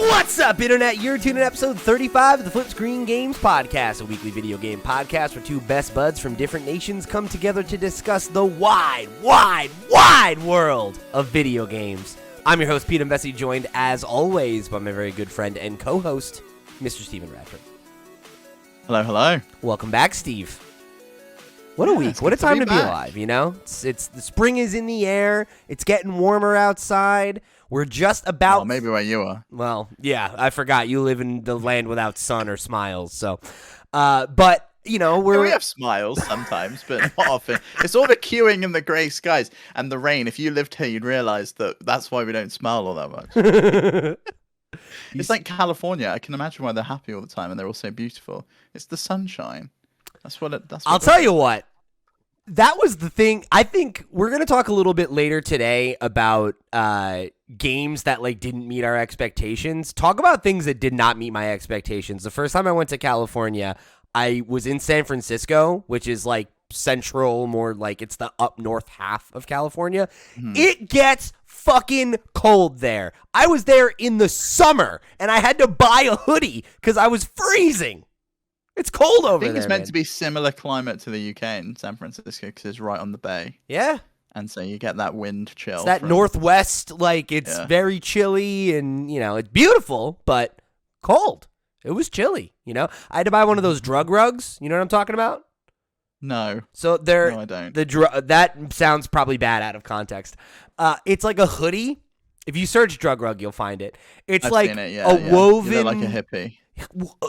What's up, Internet? You're tuning in episode 35 of the FlipScreen Games Podcast, a weekly video game podcast where two best buds from different nations come together to discuss the wide world of video games. I'm your host, Pete Bessie, joined as always by my very good friend and co-host, Mr. Stephen Radford. Hello, hello. Welcome back, Steve. What a week. What a time to be alive, you know? It's the spring is in the air. It's getting warmer outside. We're just about... Well, maybe where you are. Well, yeah, I forgot. You live in the land without sun or smiles, so... but, you know, we have smiles sometimes, but not often. It's all the queuing and the grey skies and the rain. If you lived here, you'd realise that that's why we don't smile all that much. It's like California. I can imagine why they're happy all the time and they're all so beautiful. It's the sunshine. I'll tell you what. That was the thing. I think we're going to talk a little bit later today about games that like didn't meet our expectations. Talk about things that did not meet my expectations. The first time I went to California, I was in San Francisco, which is like central, more like it's the up north half of California. It gets fucking cold there. I was there in the summer and I had to buy a hoodie because I was freezing. It's cold over there. I think it's meant to be similar climate to the UK in San Francisco because it's right on the bay. Yeah. And so you get that wind chill. It's that northwest, like it's very chilly and, you know, it's beautiful, but cold. It was chilly, you know. I had to buy one of those drug rugs. You know what I'm talking about? No. So No, I don't. That sounds probably bad out of context. It's like a hoodie. If you search drug rug, you'll find it. It's I've like seen it, a woven... You look like a hippie.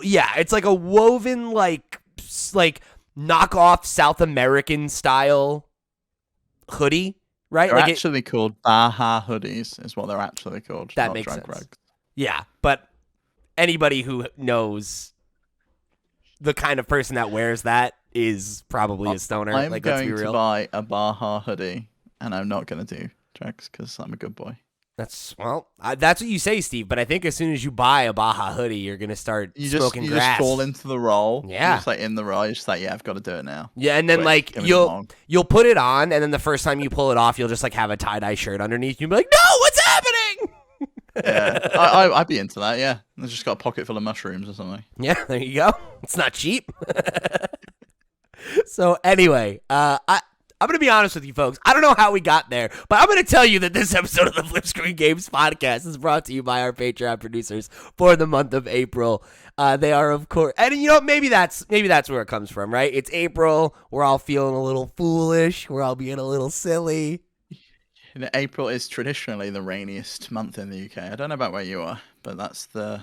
Yeah, it's like a woven, like knockoff South American style hoodie, right? They're like actually called Baja hoodies, is what they're actually called. That not makes drug sense. rugs. Yeah, but anybody who knows the kind of person that wears that is probably a stoner. I'm like, let's be going real. to buy a Baja hoodie, and I'm not going to do drugs because I'm a good boy. That's what you say, Steve. But I think as soon as you buy a Baja hoodie, you're gonna start smoking grass. You just fall into the role. Yeah, you're just like in the role. You're just like, yeah, I've got to do it now. Yeah, and then like you'll put it on, and then the first time you pull it off, you'll just like have a tie-dye shirt underneath. You'll be like, no, what's happening? Yeah, I'd be into that. Yeah, I've just got a pocket full of mushrooms or something. Yeah, there you go. It's not cheap. So anyway, I'm going to be honest with you folks. I don't know how we got there, but I'm going to tell you that this episode of the FlipScreen Games Podcast is brought to you by our Patreon producers for the month of April. They are, of course, and you know, maybe that's where it comes from, right? It's April. We're all feeling a little foolish. We're all being a little silly. April is traditionally the rainiest month in the UK. I don't know about where you are, but that's the...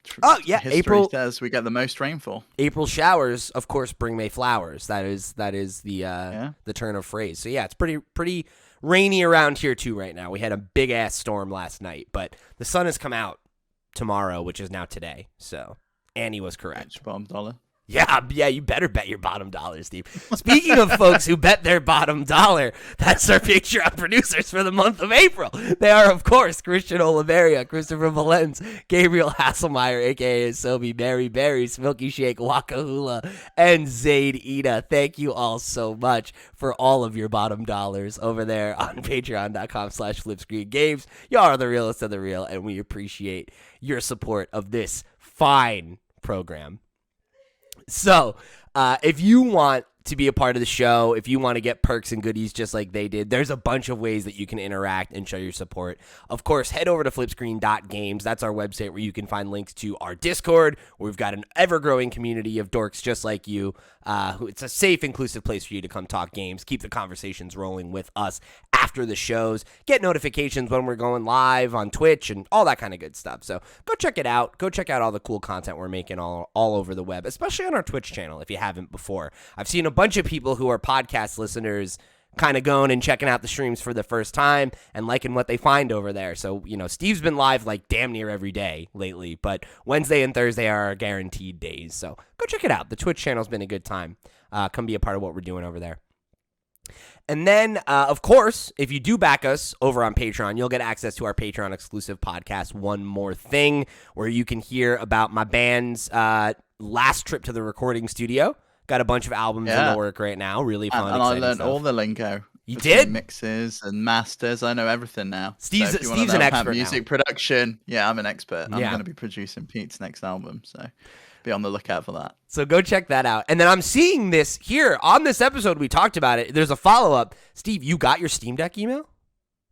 History April says we get the most rainfall. April showers, of course, bring May flowers. That is the turn of phrase. So yeah, it's pretty rainy around here too right now. We had a big ass storm last night, but the sun has come out tomorrow, which is now today. So Annie was correct. Bottom dollar. Yeah, you better bet your bottom dollar, Steve. Speaking of folks who bet their bottom dollar, that's our Patreon producers for the month of April. They are, of course, Christian Oliveria, Christopher Valens, Gabriel Hasselmeyer, a.k.a. Sobi, Mary Berry, Smilky Shake, Waka Hula, and Zaid Ida. Thank you all so much for all of your bottom dollars over there on patreon.com/FlipScreenGames. Y'all are the realest of the real, and we appreciate your support of this fine program. So, if you want to be a part of the show, if you want to get perks and goodies just like they did, there's a bunch of ways that you can interact and show your support. Of course, head over to flipscreen.games. That's our website where you can find links to our Discord, where we've got an ever-growing community of dorks just like you. It's a safe, inclusive place for you to come talk games, keep the conversations rolling with us after the shows, get notifications when we're going live on Twitch, and all that kind of good stuff. So go check it out. Go check out all the cool content we're making all over the web, especially on our Twitch channel if you haven't before. I've seen a bunch of people who are podcast listeners kind of going and checking out the streams for the first time and liking what they find over there. So, you know, Steve's been live like damn near every day lately, but Wednesday and Thursday are our guaranteed days. So go check it out. The Twitch channel's been a good time. Come be a part of what we're doing over there. And then, of course, if you do back us over on Patreon, you'll get access to our Patreon exclusive podcast, One More Thing, where you can hear about my band's last trip to the recording studio. Got a bunch of albums in the work right now. Really fun. And I learned all the lingo You between did? mixes and masters. I know everything now. Steve's So if you want to an know about expert music now. production, yeah, I'm an expert. I'm Yeah. going to be producing Pete's next album, so be on the lookout for that. So go check that out. And then I'm seeing this here on this episode. We talked about it. There's a follow-up. Steve, you got your Steam Deck email?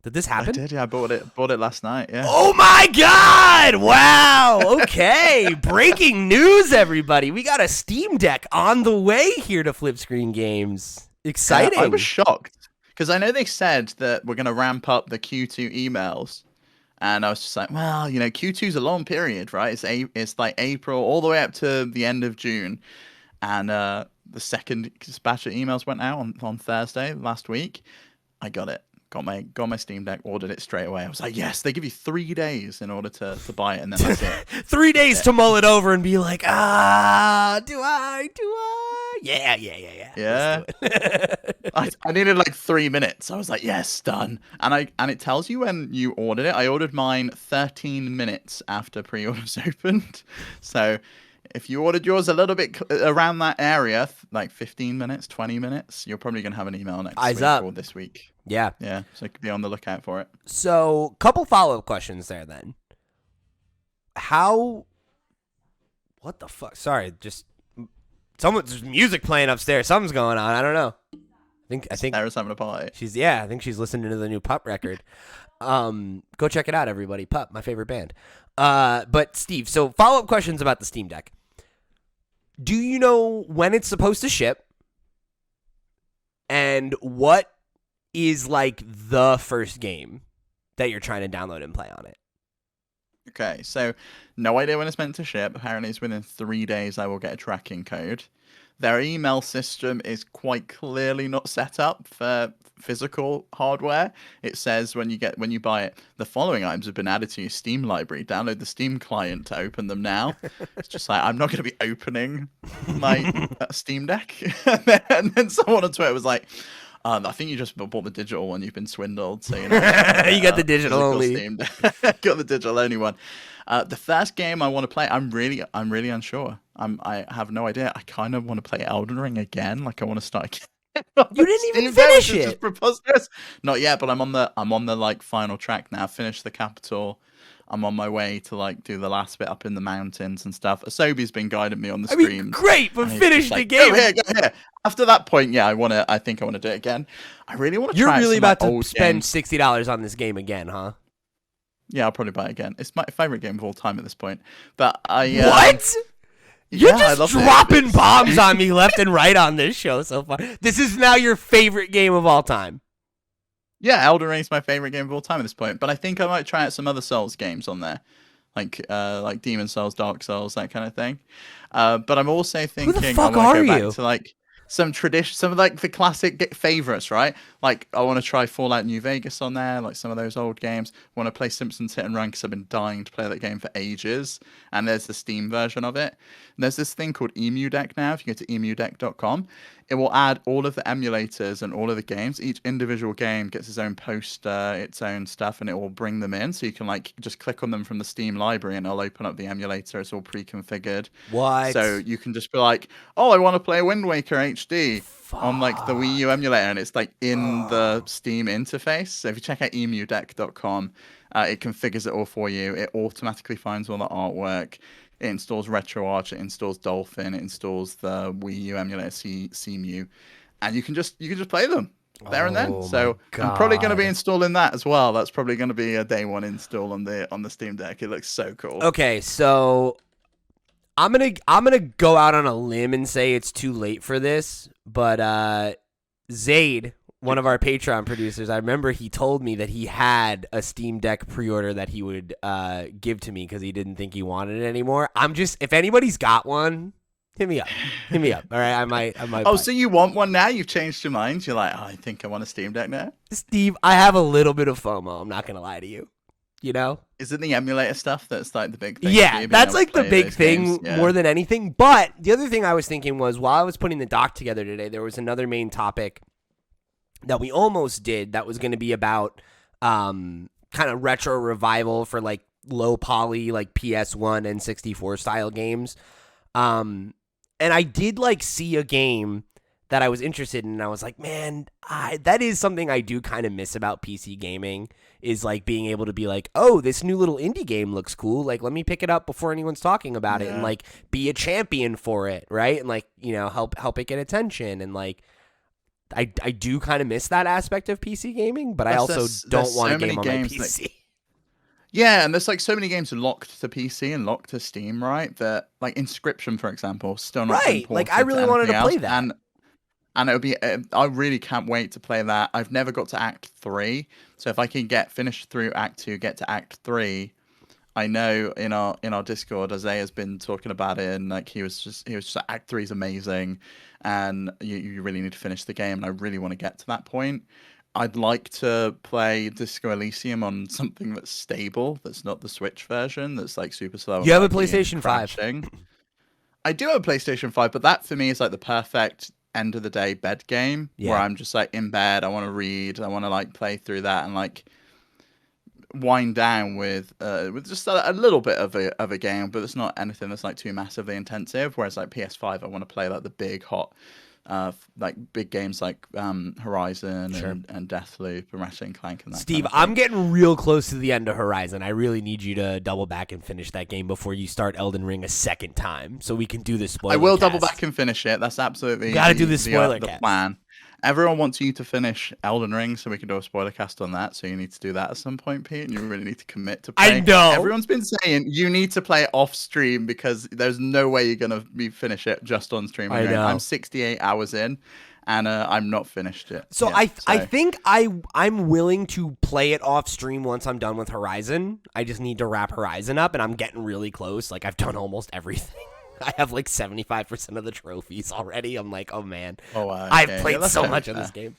Did this happen? I did, yeah. I bought it last night, yeah. Oh my God! Wow. Okay. Breaking news, everybody. We got a Steam Deck on the way here to FlipScreen Games. Exciting. I was shocked because I know they said that we're going to ramp up the Q2 emails. And I was just like, well, Q2 is a long period, right? It's like April all the way up to the end of June. And the second batch of emails went out on Thursday last week. I got it. Got my Steam Deck, ordered it straight away. I was like, yes, they give you 3 days in order to buy it, and then that's it. 3 days to mull it over and be like, do I? Yeah. Yeah. I needed like 3 minutes. I was like, yes, done. And it tells you when you ordered it. I ordered mine 13 minutes after pre-orders opened. So if you ordered yours a little bit around that area, like 15 minutes, 20 minutes, you're probably going to have an email next week or this week. Yeah. Yeah. So be on the lookout for it. So couple follow-up questions there then. What the fuck? Sorry, there's music playing upstairs. Something's going on. I don't know. I think Sarah's having a party. I think she's listening to the new Pup record. Go check it out, everybody. Pup, my favorite band. But Steve, so follow-up questions about the Steam Deck. Do you know when it's supposed to ship? And what is like the first game that you're trying to download and play on it? Okay, so no idea when it's meant to ship. Apparently it's within 3 days I will get a tracking code. Their email system is quite clearly not set up for physical hardware. It says when you buy it, the following items have been added to your Steam library. Download the Steam client to open them now. It's just like, I'm not going to be opening my Steam Deck. and then someone on Twitter was like, I think you just bought the digital one. You've been swindled. So you got the digital only. Got the digital only one. The first game I want to play, I'm really unsure. I have no idea. I kind of want to play Elden Ring again. Like I want to start again. You didn't even finish it. Just preposterous. Not yet, but I'm on the like final track now. Finished the capital. I'm on my way to like do the last bit up in the mountains and stuff. Asobi's been guiding me on the streams. Great, but finish the game. Go here. After that point, yeah, I think I want to do it again. I really want to try. You're really about to spend games. $60 on this game again, huh? Yeah, I'll probably buy it again. It's my favorite game of all time at this point. But what? You're just dropping bombs on me left and right on this show so far. This is now your favorite game of all time. Yeah, Elden Ring is my favorite game of all time at this point. But I think I might try out some other Souls games on there, like Demon Souls, Dark Souls, that kind of thing. But I'm also thinking, who the fuck I want to are go you? back to like some tradition, some of like the classic favorites, right? Like I want to try Fallout New Vegas on there, like some of those old games. I want to play Simpsons Hit and Run because I've been dying to play that game for ages. And there's the Steam version of it. And there's this thing called Emu Deck now. If you go to emudeck.com, it will add all of the emulators and all of the games. Each individual game gets its own poster, its own stuff, and it will bring them in. So you can like just click on them from the Steam library and it'll open up the emulator. It's all pre-configured. What? So you can just be like, oh, I want to play Wind Waker HD on like the Wii U emulator, and it's like in the Steam interface. So if you check out emudeck.com, it configures it all for you. It automatically finds all the artwork. It installs RetroArch, it installs Dolphin, it installs the Wii U emulator CMU, and you can just play them there and then. So I'm probably going to be installing that as well. That's probably going to be a day one install on the Steam Deck. It looks so cool. Okay, so I'm gonna go out on a limb and say it's too late for this, but Zaid, one of our Patreon producers, I remember he told me that he had a Steam Deck pre-order that he would give to me because he didn't think he wanted it anymore. If anybody's got one, hit me up. All right, I might. Oh, so you want one now? You've changed your mind. You're like, oh, I think I want a Steam Deck now. Steve, I have a little bit of FOMO. I'm not gonna lie to you. You know, is it the emulator stuff that's like the big thing? Yeah, that's like the big thing more than anything. But the other thing I was thinking was while I was putting the doc together today, there was another main topic that we almost did that was going to be about kind of retro revival for like low poly, like PS1 and 64 style games. And I did like see a game that I was interested in. And I was like, man, that is something I do kind of miss about PC gaming, is like being able to be like, oh, this new little indie game looks cool. Like, let me pick it up before anyone's talking about it, and like be a champion for it, right? And like, you know, help it get attention. And like, I do kind of miss that aspect of PC gaming, but I also don't want a game on my PC. Yeah, and there's like so many games locked to PC and locked to Steam, right? That like Inscription, for example, still not right. Like I really wanted to play that, and it'll be. I really can't wait to play that. I've never got to Act 3, so if I can finish through Act 2, get to Act 3, I know in our Discord, Isaiah's been talking about it, and like he was just like, Act 3 is amazing, and you really need to finish the game, and I really want to get to that point. I'd like to play Disco Elysium on something that's stable, that's not the Switch version, that's like super slow. You have a PlayStation 5. I do have a PlayStation 5, but that for me is like the perfect end of the day bed game where I'm just like in bed, I want to read, I want to like play through that and like wind down with just a little bit of a game, but it's not anything that's like too massively intensive. Whereas like PS5, I want to play like the big hot like big games like Horizon and Deathloop and Ratchet and Clank and that. Steve, kind of I'm getting real close to the end of Horizon. I really need you to double back and finish that game before you start Elden Ring a second time, so we can do this spoiler. I will cast. double back and finish it. That's absolutely got to do this spoiler the cast. plan. Everyone wants you to finish Elden Ring, so we can do a spoiler cast on that. So you need to do that at some point, Pete, and you really need to commit to playing. I know. Everyone's been saying you need to play it off stream because there's no way you're gonna finish it just on stream. I know. I'm 68 hours in, and I'm not finished it. So I think I'm willing to play it off stream once I'm done with Horizon. I just need to wrap Horizon up, and I'm getting really close. Like I've done almost everything. I have like 75% of the trophies already. I'm like, oh man, I've played so much of this game.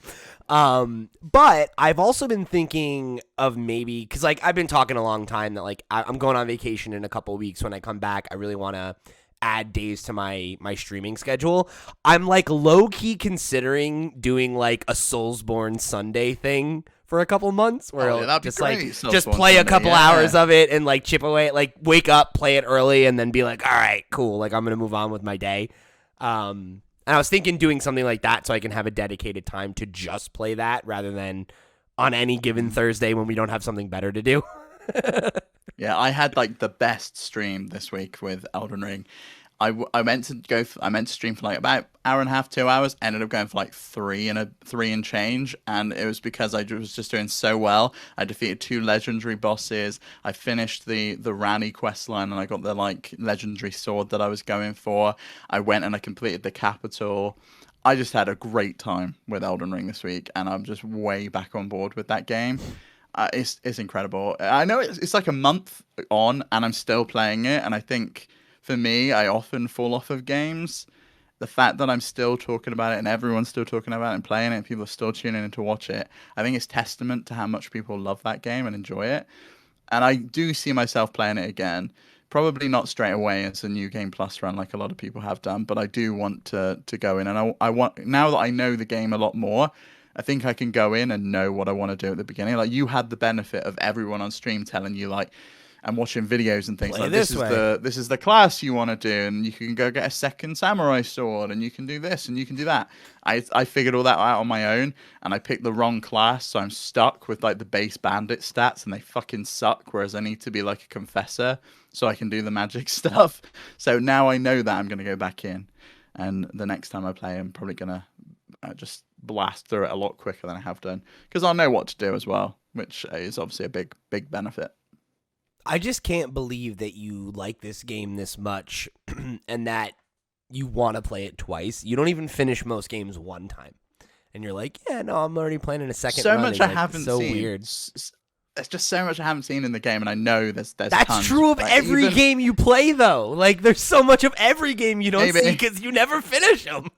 But I've also been thinking of maybe, because like I've been talking a long time that like I'm going on vacation in a couple of weeks. When I come back, I really want to add days to my streaming schedule. I'm like low key considering doing like a Soulsborne Sunday thing for a couple months where I'll just play a couple hours of it and like chip away, like wake up, play it early, and then be like, all right, cool. Like I'm going to move on with my day. And I was thinking doing something like that so I can have a dedicated time to just play that rather than on any given Thursday when we don't have something better to do. Yeah, I had like the best stream this week with Elden Ring. I meant to stream for like about hour and a half, 2 hours. Ended up going for like three and change, and it was because I was just doing so well. I defeated 2 legendary bosses. I finished the Rani quest line, and I got the like legendary sword that I was going for. I went and I completed the capital. I just had a great time with Elden Ring this week, and I'm just way back on board with that game. It's incredible. I know it's like a month on, and I'm still playing it, and I think. For me, I often fall off of games. The fact that I'm still talking about it and everyone's still talking about it and playing it and people are still tuning in to watch it, I think it's testament to how much people love that game and enjoy it. And I do see myself playing it again. Probably not straight away as a new Game Plus run like a lot of people have done, but I do want to go in. And I want, now that I know the game a lot more, I think I can go in and know what I want to do at the beginning. Like you had the benefit of everyone on stream telling you like, and watching videos and things like this is the class you want to do, and you can go get a second samurai sword, and you can do this and you can do that. I figured all that out on my own, and I picked the wrong class, so I'm stuck with like the base bandit stats, and they fucking suck. Whereas I need to be like a confessor so I can do the magic stuff. So now I know that I'm gonna go back in, and the next time I play, I'm probably gonna just blast through it a lot quicker than I have done because I'll know what to do as well, which is obviously a big benefit. I just can't believe that you like this game this much and that you want to play it twice. You don't even finish most games one time. And you're like, yeah, no, I'm already playing in a second so run much again. I haven't so seen. Weird. There's just so much I haven't seen in the game, and I know there's That's tons. true of like, every game you play, though. Like, there's so much of every game you don't see because you never finish them.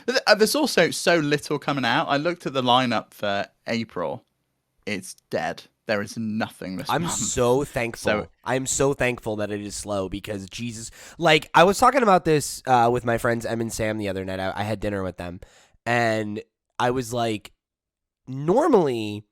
There's also so little coming out. I looked at the lineup for April. It's dead. There is nothing this month. I'm so thankful. I'm so thankful that it is slow because Jesus, like I was talking about this with my friends Em and Sam the other night. I had dinner with them, and I was like, normally,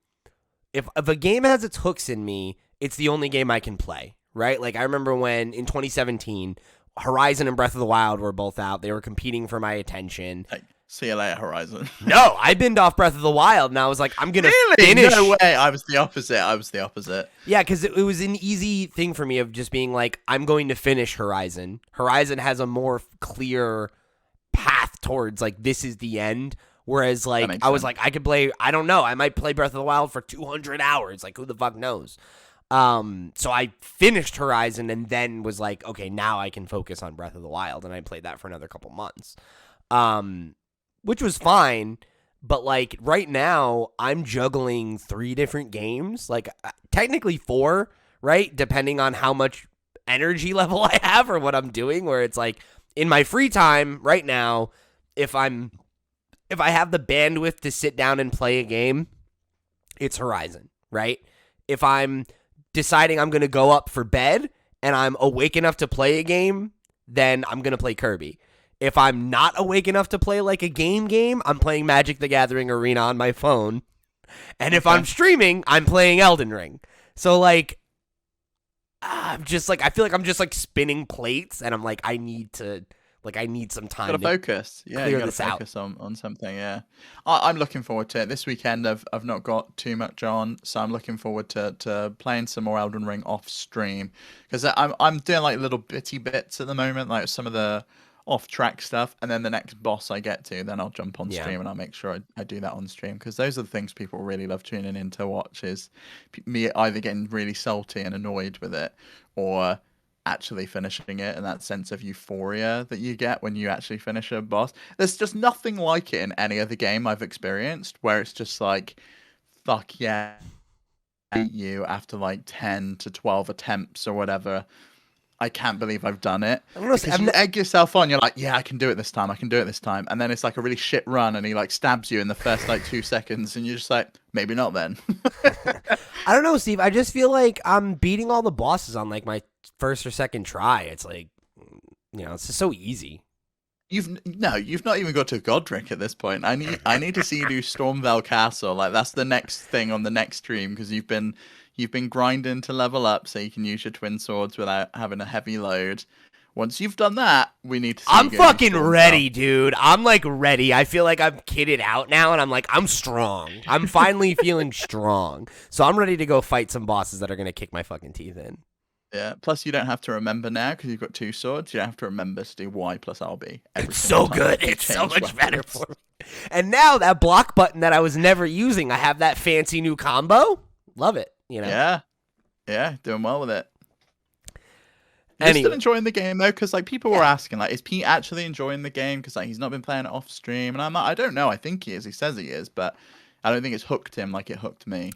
if a game has its hooks in me, it's the only game I can play, right? Like I remember when in 2017, Horizon and Breath of the Wild were both out. They were competing for my attention. See you later, Horizon. No, I binned off Breath of the Wild, and I was like, I'm gonna Really? finish. No way. I was the opposite. Yeah, because it was an easy thing for me of just being like, I'm going to finish Horizon. Horizon has a more clear path towards like this is the end. Whereas like I was like, I could play. I don't know. I might play Breath of the Wild for 200 hours. Like who the fuck knows? So I finished Horizon and then was like, okay, now I can focus on Breath of the Wild, and I played that for another couple months. Which was fine, but like right now I'm juggling 3 different games, like technically 4, right? Depending on how much energy level I have or what I'm doing, where it's like in my free time right now, if I have the bandwidth to sit down and play a game, it's Horizon, right? If I'm deciding I'm going to go up for bed and I'm awake enough to play a game, then I'm going to play Kirby. If I'm not awake enough to play like a game, I'm playing Magic the Gathering Arena on my phone. And if I'm streaming, I'm playing Elden Ring. So like, I'm just like, I feel like I'm just like spinning plates, and I'm like, I need some time to focus. Yeah, you gotta focus on something. Yeah, I'm looking forward to it. This weekend I've not got too much on, so I'm looking forward to playing some more Elden Ring off stream, because I'm doing like little bitty bits at the moment, like some of the off-track stuff, and then the next boss I get to, then I'll jump on stream and I'll make sure I do that on stream, because those are the things people really love tuning in to watch, is me either getting really salty and annoyed with it, or actually finishing it, and that sense of euphoria that you get when you actually finish a boss. There's just nothing like it in any other game I've experienced, where it's just like, fuck yeah, I beat you after like 10 to 12 attempts or whatever. I can't believe I've done it. Because you egg yourself on. You're like, yeah, I can do it this time. And then it's like a really shit run, and he like stabs you in the first like 2 seconds, and you're just like, maybe not then. I don't know, Steve. I just feel like I'm beating all the bosses on like my first or second try. It's like, it's just so easy. You've not even got to Godric at this point. I need to see you do Stormvale Castle. Like that's the next thing on the next stream, because you've been grinding to level up so you can use your twin swords without having a heavy load. Once you've done that, we need to see I'm fucking ready, dude. I'm like ready. I feel like I'm kitted out now, and I'm like, I'm strong. I'm finally feeling strong. So I'm ready to go fight some bosses that are going to kick my fucking teeth in. Yeah, plus you don't have to remember now, because you've got 2 swords. You don't have to remember to do Y plus RB. It's so good. It's so much better for me. And now that block button that I was never using, I have that fancy new combo. Love it. Yeah, doing well with it. You're still enjoying the game though, because like people were asking, like, is Pete actually enjoying the game? Because like he's not been playing it off stream, and I'm like, I don't know. I think he is. He says he is, but I don't think it's hooked him like it hooked me.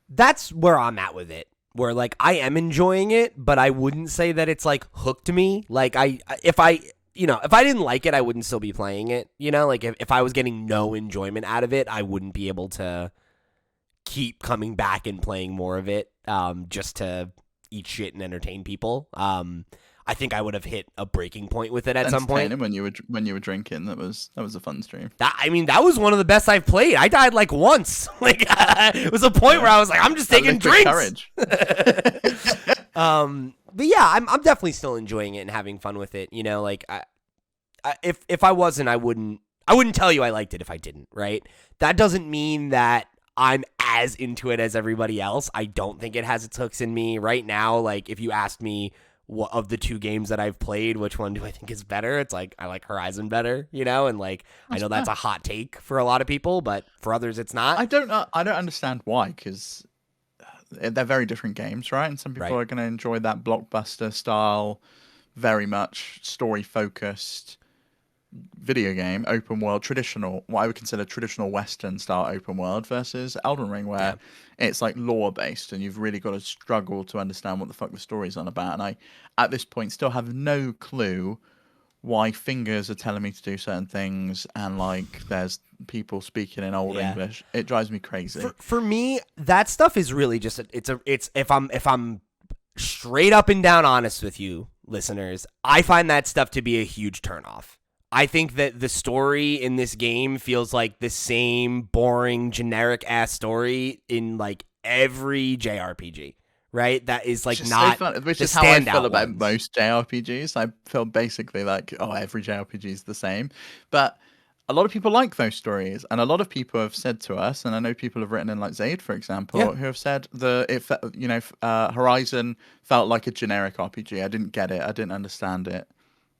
That's where I'm at with it. Where like I am enjoying it, but I wouldn't say that it's like hooked me. Like if I didn't like it, I wouldn't still be playing it. Like if I was getting no enjoyment out of it, I wouldn't be able to keep coming back and playing more of it, just to eat shit and entertain people. I think I would have hit a breaking point with it at some point. When you were drinking, that was a fun stream. That was one of the best I've played. I died like once. Like it was a point where I was like, I'm just taking drinks. Courage. But yeah, I'm definitely still enjoying it and having fun with it. Like if I wasn't, I wouldn't tell you I liked it if I didn't. Right? That doesn't mean that I'm as into it as everybody else. I don't think it has its hooks in me right now. Like if you asked me what of the 2 games that I've played, which one do I think is better? It's like I like Horizon better, and like I know that's a hot take for a lot of people, but for others it's not. I don't understand why, because they're very different games, right? And some people are going to enjoy that blockbuster style, very much story focused video game, open world, traditional, what I would consider traditional Western style open world, versus Elden Ring, where it's like lore based, and you've really got to struggle to understand what the fuck the story's on about. And I, at this point, still have no clue why fingers are telling me to do certain things, and like there's people speaking in old English. It drives me crazy. For me, that stuff is really just it's if I'm straight up and down honest with you, listeners, I find that stuff to be a huge turnoff. I think that the story in this game feels like the same boring, generic-ass story in, like, every JRPG, right? That is, like, not so fun, which is how I feel about most JRPGs. I feel basically like, every JRPG is the same. But a lot of people like those stories, and a lot of people have said to us, and I know people have written in, like Zaid, for example, Yeah. who have said Horizon felt like a generic RPG. I didn't get it. I didn't understand it.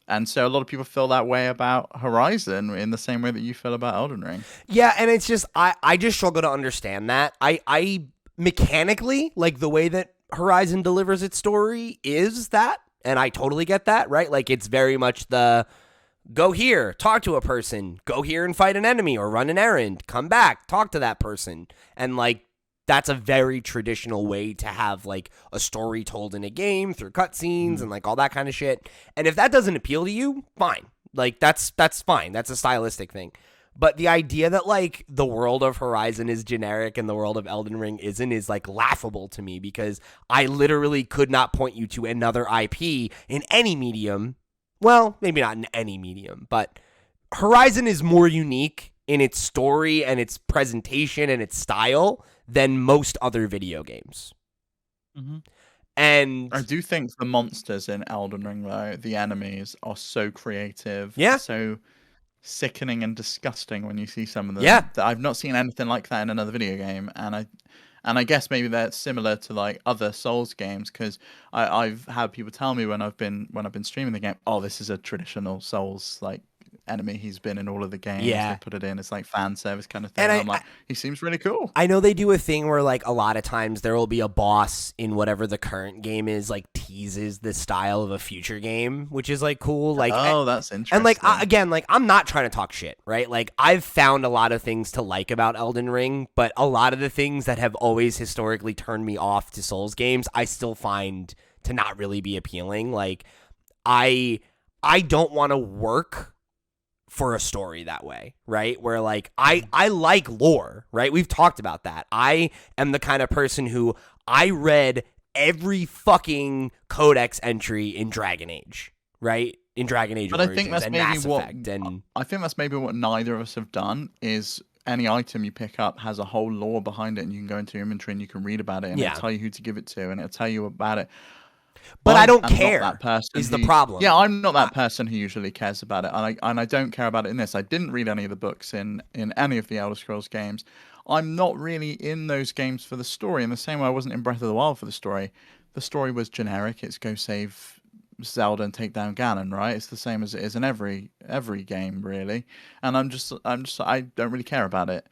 And so a lot of people feel that way about Horizon in the same way that you feel about Elden Ring. Yeah, and it's just I just struggle to understand that. I mechanically, like the way that Horizon delivers its story is that, and I totally get that, right? Like it's very much the go here, talk to a person, go here and fight an enemy or run an errand, come back, talk to that person. And like that's a very traditional way to have like a story told in a game through cutscenes and like all that kind of shit. And if that doesn't appeal to you, fine. Like that's fine. That's a stylistic thing. But the idea that like the world of Horizon is generic and the world of Elden Ring isn't is like laughable to me, because I literally could not point you to another IP in any medium. Well, maybe not in any medium, but Horizon is more unique in its story and its presentation and its style than most other video games. Mm-hmm. And I do think the monsters in Elden Ring, though, the enemies are so creative, Yeah. so sickening and disgusting when you see some of them. Yeah. That I've not seen anything like that in another video game, and I guess maybe that's similar to like other Souls games, because I've had people tell me when I've been streaming the game, oh, this is a traditional Souls like enemy. He's been in all of the games. Yeah. They put it in. It's like fan service kind of thing. And I'm like, he seems really cool. I know they do a thing where like a lot of times there will be a boss in whatever the current game is, like teases the style of a future game, which is like cool. Like, oh, that's interesting. and like again, like I'm not trying to talk shit, right? Like I've found a lot of things to like about Elden Ring, but a lot of the things that have always historically turned me off to Souls games, I still find to not really be appealing. Like I don't want to work for a story that way, right? Where like I like lore, right? We've talked about that. I am the kind of person who I read every fucking codex entry in Dragon Age, right? In Dragon Age But Origins I think that's and maybe Mass what Effect and I think that's maybe what neither of us have done is any item you pick up has a whole lore behind it, and you can go into your inventory and you can read about it, and Yeah. it'll tell you who to give it to, and it'll tell you about it. But I don't am not care that person is the who- problem. Yeah, I'm not that person who usually cares about it, and I don't care about it in this. I didn't read any of the books in any of the Elder Scrolls games. I'm not really in those games for the story, in the same way I wasn't in Breath of the Wild for the story. The story was generic. It's go save Zelda and take down Ganon, right? It's the same as it is in every game, really. And I don't really care about it.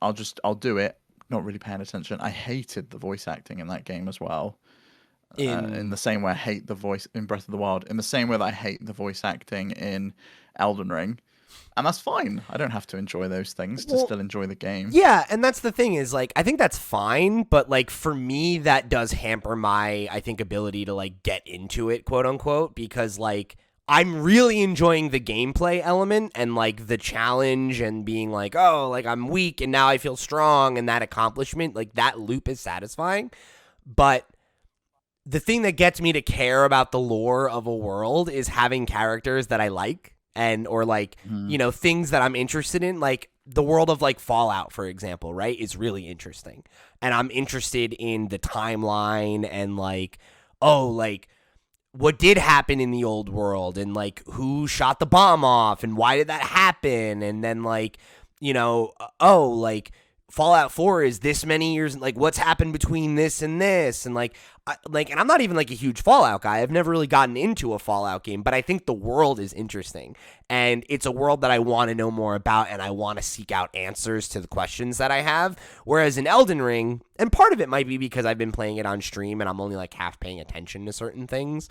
I'll do it, not really paying attention. I hated the voice acting in that game as well. In the same way I hate the voice in Breath of the Wild, in the same way that I hate the voice acting in Elden Ring. And that's fine. I don't have to enjoy those things to still enjoy the game. Yeah, and that's the thing is like I think that's fine, but like for me that does hamper my I think ability to like get into it, quote unquote, because like I'm really enjoying the gameplay element and like the challenge and being like, oh, like I'm weak and now I feel strong, and that accomplishment, like that loop is satisfying. But the thing that gets me to care about the lore of a world is having characters that I like and or like, you know, things that I'm interested in, like the world of like Fallout, for example, right, is really interesting. And I'm interested in the timeline and like, oh, like what did happen in the old world and like who shot the bomb off and why did that happen? And then like, you know, oh, like Fallout 4 is this many years, like what's happened between this and this, and like and I'm not even like a huge Fallout guy. I've never really gotten into a Fallout game, but I think the world is interesting, and it's a world that I want to know more about, and I want to seek out answers to the questions that I have. Whereas in Elden Ring, and part of it might be because I've been playing it on stream and I'm only like half paying attention to certain things.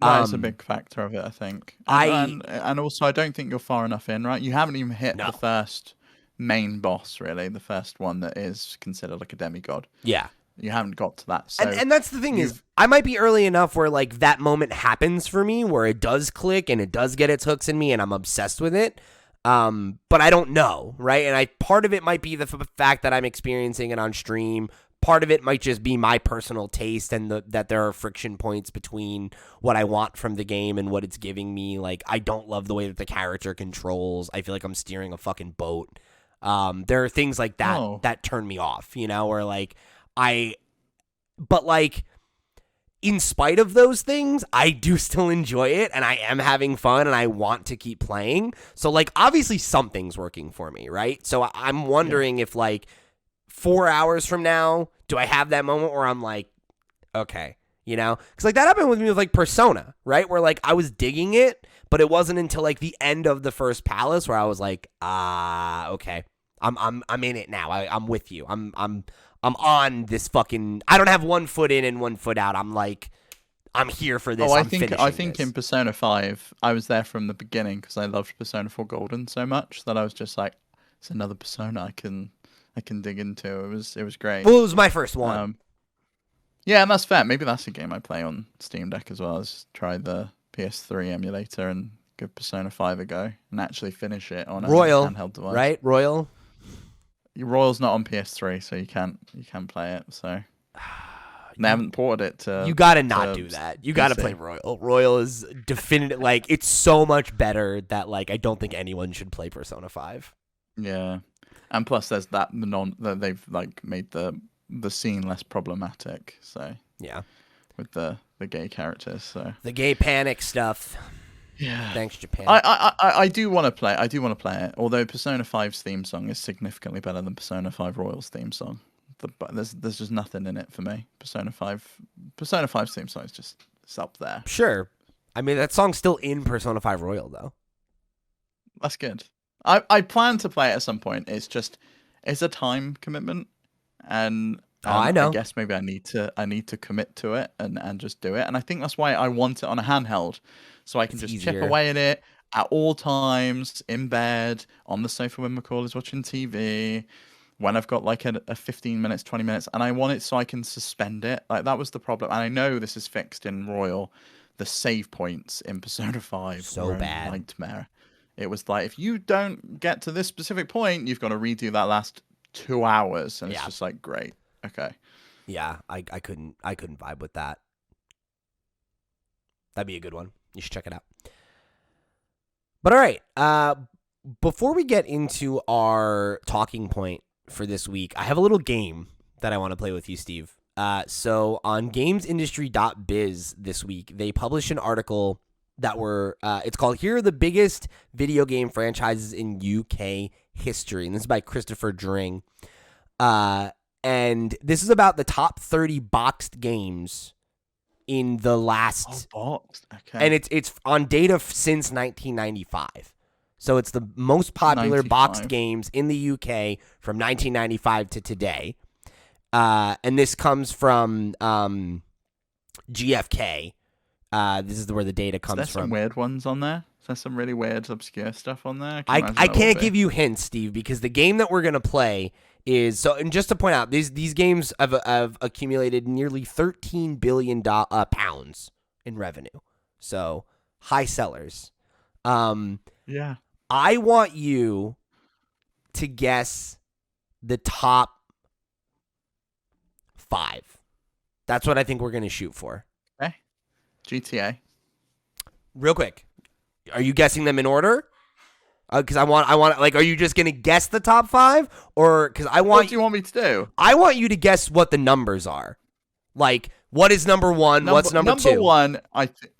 That is a big factor of it, I think. And also, I don't think you're far enough in, right? You haven't even hit the first main boss, really, the first one that is considered like a demigod. Yeah. You haven't got to that. So and that's the thing is, I might be early enough where like that moment happens for me where it does click and it does get its hooks in me and I'm obsessed with it. But I don't know, right? And part of it might be the fact that I'm experiencing it on stream. Part of it might just be my personal taste and that there are friction points between what I want from the game and what it's giving me. Like, I don't love the way that the character controls. I feel like I'm steering a fucking boat. There are things like that that turn me off, you know, or like but like in spite of those things, I do still enjoy it, and I am having fun, and I want to keep playing. So, like, obviously something's working for me, right? So I'm wondering if, like, 4 hours from now, do I have that moment where I'm like, okay, you know? Because, like, that happened with me with, like, Persona, right? Where, like, I was digging it, but it wasn't until, like, the end of the first palace where I was like, okay, I'm in it now. I'm with you. I'm on this fucking. I don't have one foot in and one foot out. I'm like, I'm here for this. Oh, I think this. in Persona 5, I was there from the beginning because I loved Persona 4 Golden so much that I was just like, it's another Persona I can dig into. It was great. Well, it was my first one. Yeah, and that's fair. Maybe that's a game I play on Steam Deck as well. Is try the PS3 emulator and give Persona 5 a go and actually finish it on a handheld device. Right? Royal. Royal's not on PS3, so you can't play it. So they haven't ported it to. You gotta not do that. You gotta play Royal. Royal is definitive. Like, it's so much better that, like, I don't think anyone should play Persona 5. Yeah, and plus there's that they've like made the scene less problematic. So yeah, with the gay characters. So the gay panic stuff. Yeah. Thanks, Japan. I do want to play. I do want to play it. Although Persona 5's theme song is significantly better than Persona 5 Royal's theme song. There's just nothing in it for me. Persona 5's theme song is just it's up there. Sure. I mean, that song's still in Persona 5 Royal though. That's good. I plan to play it at some point. It's a time commitment, and I know. I guess maybe I need to commit to it and just do it. And I think that's why I want it on a handheld. So I can just chip away at it at all times, in bed, on the sofa when Macaulay's watching TV, when I've got like a 15 minutes, 20 minutes, and I want it so I can suspend it. Like, that was the problem. And I know this is fixed in Royal. The save points in Persona 5 were bad. A nightmare. It was like, if you don't get to this specific point, you've got to redo that last 2 hours. And it's just like, great. Okay. Yeah, I couldn't vibe with that. That'd be a good one. You should check it out. But all right, before we get into our talking point for this week, I have a little game that I want to play with you, Steve. So on gamesindustry.biz this week, they published an article that it's called "Here are the biggest video game franchises in UK history," and this is by Christopher Dring. And this is about the top 30 boxed games in the last. Oh, boxed. Okay. And it's on data since 1995. So it's the most popular boxed games in the UK from 1995 to today. And this comes from GFK. This is where the data comes from. Is there some weird ones on there? Is there some really weird, obscure stuff on there? I can't give you hints, Steve, because the game that we're going to play is so. And just to point out, these games have accumulated nearly £13 billion pounds in revenue. So high sellers. Yeah. I want you to guess the top 5. That's what I think we're going to shoot for. Okay. GTA. Real quick. Are you guessing them in order? Because I want, like, are you just going to guess the top 5? Or, because I want. What do you want me to do? I want you to guess what the numbers are. Like, what is number 1? What's number 2?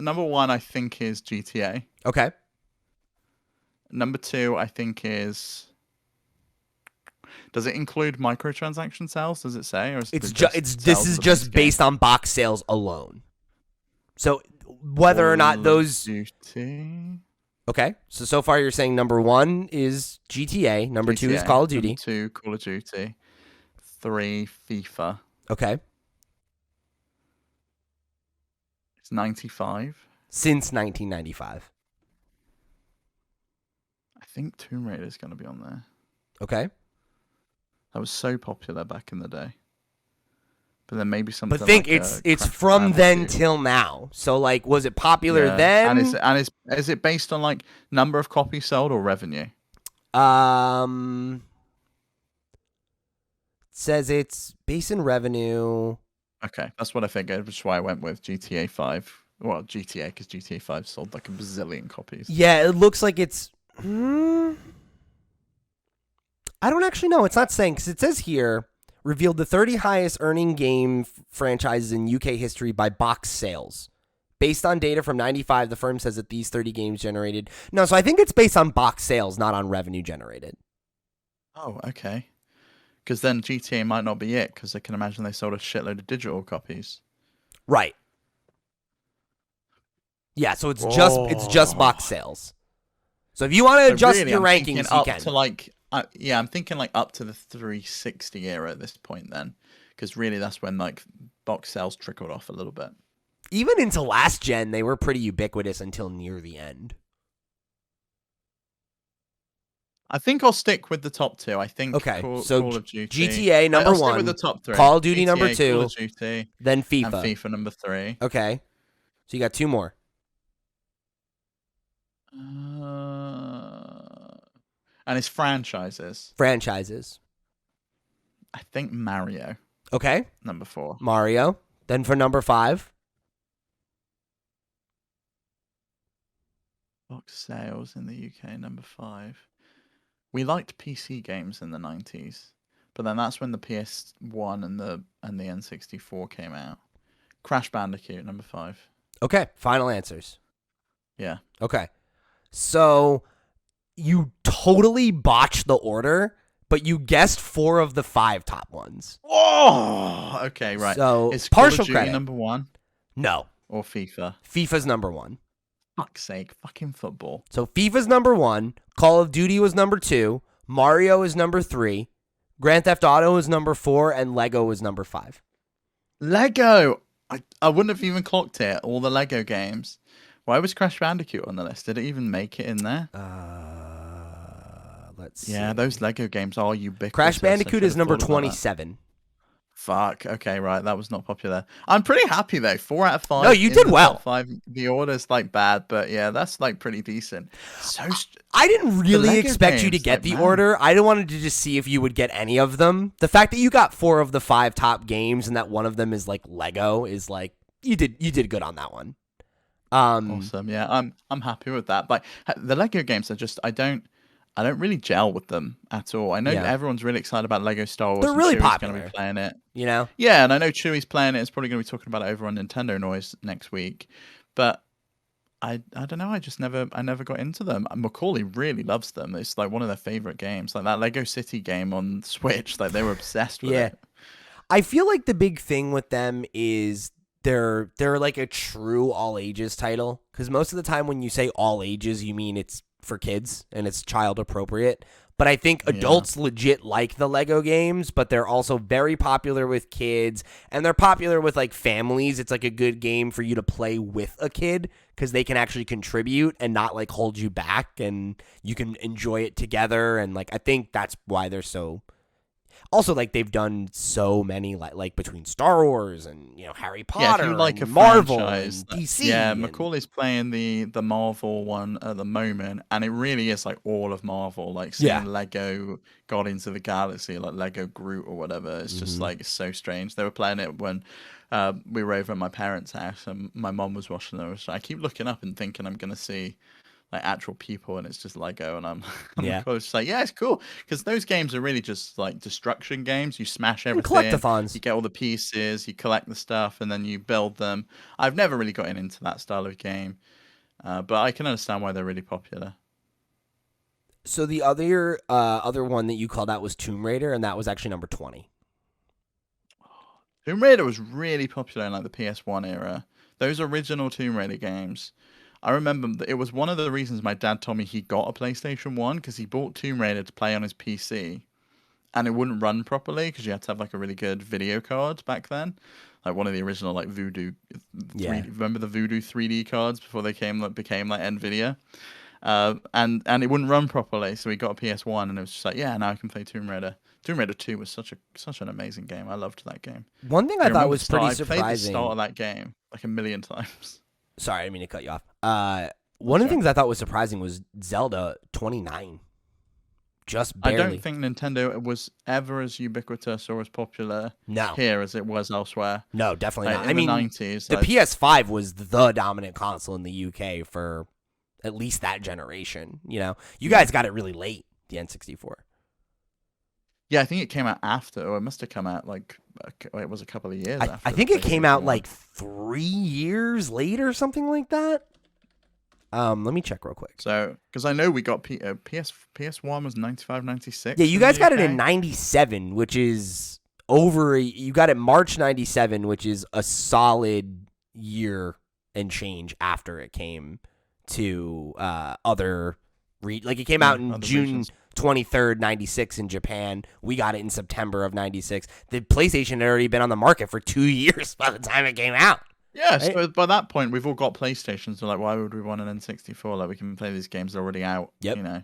Number one, I think, is GTA. Okay. Number 2, I think, is. Does it include microtransaction sales? Does it say, or this is just based on box sales alone. So whether or not those. Duty. Okay, so far you're saying number 1 is GTA, number 2 is Call of Duty. Number 2, Call of Duty. 3, FIFA. Okay. It's 95. Since 1995. I think Tomb Raider is going to be on there. Okay. That was so popular back in the day. But then maybe something. But think like it's from then till now. So, like, was it popular then? And is it based on like number of copies sold or revenue? It says it's based in revenue. Okay, that's what I figured, which is why I went with GTA 5. Well, GTA, because GTA 5 sold like a bazillion copies. Yeah, it looks like it's. I don't actually know. It's not saying, because it says here revealed the 30 highest earning game franchises in UK history by box sales. Based on data from 95, the firm says that these 30 games generated... No, so I think it's based on box sales, not on revenue generated. Oh, okay. Because then GTA might not be it, because I can imagine they sold a shitload of digital copies. Right. Yeah, so it's just box sales. So if you want to adjust your rankings, you can. I'm thinking like up to the 360 era at this point then, because really that's when like box sales trickled off a little bit. Even into last gen, they were pretty ubiquitous until near the end. I think I'll stick with the top two. I think Call of Duty. GTA number 1, stick with the top 3. Call of Duty GTA, number 2, Call of Duty, then FIFA. And FIFA number 3. Okay. So you got 2 more. And it's franchises. I think Mario. Okay. Number 4. Mario. Then for number 5. Box sales in the UK, number 5. We liked PC games in the 90s, but then that's when the PS1 and the N64 came out. Crash Bandicoot, number 5. Okay. Final answers. Yeah. Okay. So you totally botched the order, but you guessed 4 of the 5 top ones. Oh, okay, right. So is partial Call of Duty credit. number 1? No. Or FIFA? FIFA's number 1. Fuck's sake, fucking football. So FIFA's number 1, Call of Duty was number 2, Mario is number 3, Grand Theft Auto is number 4, and Lego is number 5. Lego! I wouldn't have even clocked it, all the Lego games. Why was Crash Bandicoot on the list? Did it even make it in there? Let's see. Yeah, those Lego games are ubiquitous. Crash Bandicoot is number 27. Fuck. Okay, right. That was not popular. I'm pretty happy though. 4 out of 5. No, you did well. 5. The order's like bad, but yeah, that's like pretty decent. I didn't really expect you to get the order. I wanted to just see if you would get any of them. The fact that you got 4 of the 5 top games and that one of them is like Lego is like you did good on that one. Awesome. Yeah, I'm happy with that. But the Lego games are just I don't really gel with them at all. I know everyone's really excited about Lego Star Wars. They're really popular. Going to be playing it. You know? Yeah, and I know Chewie's playing it. It's probably going to be talking about it over on Nintendo Noise next week. But I don't know. I never got into them. Macaulay really loves them. It's like one of their favorite games. Like that Lego City game on Switch. Like they were obsessed with it. I feel like the big thing with them is they're like a true all ages title. Because most of the time when you say all ages, you mean it's for kids and it's child appropriate, but I think adults legit like the Lego games, but they're also very popular with kids and they're popular with like families. It's like a good game for you to play with a kid because they can actually contribute and not like hold you back and you can enjoy it together. And like I think that's why they're so also like they've done so many like between Star Wars and Harry Potter, if you like and a Marvel, franchise, and DC. Yeah, Macaulay's playing the Marvel one at the moment, and it really is like all of Marvel. Like seeing Lego Guardians of the Galaxy, like Lego Groot or whatever. It's just like it's so strange. They were playing it when we were over at my parents' house, and my mom was watching them. So I keep looking up and thinking I'm gonna see like actual people, and it's just Lego, and I'm just like, yeah, it's cool because those games are really just like destruction games. You smash everything, collectathons. You get all the pieces, you collect the stuff, and then you build them. I've never really gotten into that style of game, but I can understand why they're really popular. So the other one that you called out was Tomb Raider, and that was actually number 20. Tomb Raider was really popular in like the PS1 era. Those original Tomb Raider games. I remember that it was one of the reasons my dad told me he got a PlayStation 1 because he bought Tomb Raider to play on his PC and it wouldn't run properly because you had to have like a really good video card back then. Like one of the original like Voodoo. Remember the Voodoo 3D cards before they became like NVIDIA? And it wouldn't run properly, so he got a PS1 and it was just like, yeah, now I can play Tomb Raider. Tomb Raider 2 was such an amazing game. I loved that game. One thing I thought was pretty surprising. I played the start of that game like a million times. Sorry, I didn't mean to cut you off. One of the things I thought was surprising was Zelda 29. Just barely. I don't think Nintendo was ever as ubiquitous or as popular here as it was elsewhere. No, definitely not. In the 90s. The PS5 was the dominant console in the UK for at least that generation. You guys got it really late, the N64. Yeah, I think it came out after, or it must have come out like it was a couple of years after. I think it came out like 3 years later, or something like that. Let me check real quick. So, because I know we got PS1 was 95, 96. Yeah, you guys got it in 97, which is you got it March 97, which is a solid year and change after it came to it came out in June regions. 23rd, 96 in Japan. We got it in September of 96. The PlayStation had already been on the market for 2 years by the time it came out. Yes, right? But by that point, we've all got PlayStations. So, like, why would we want an N64? Like, we can play these games already out. Yep. You know,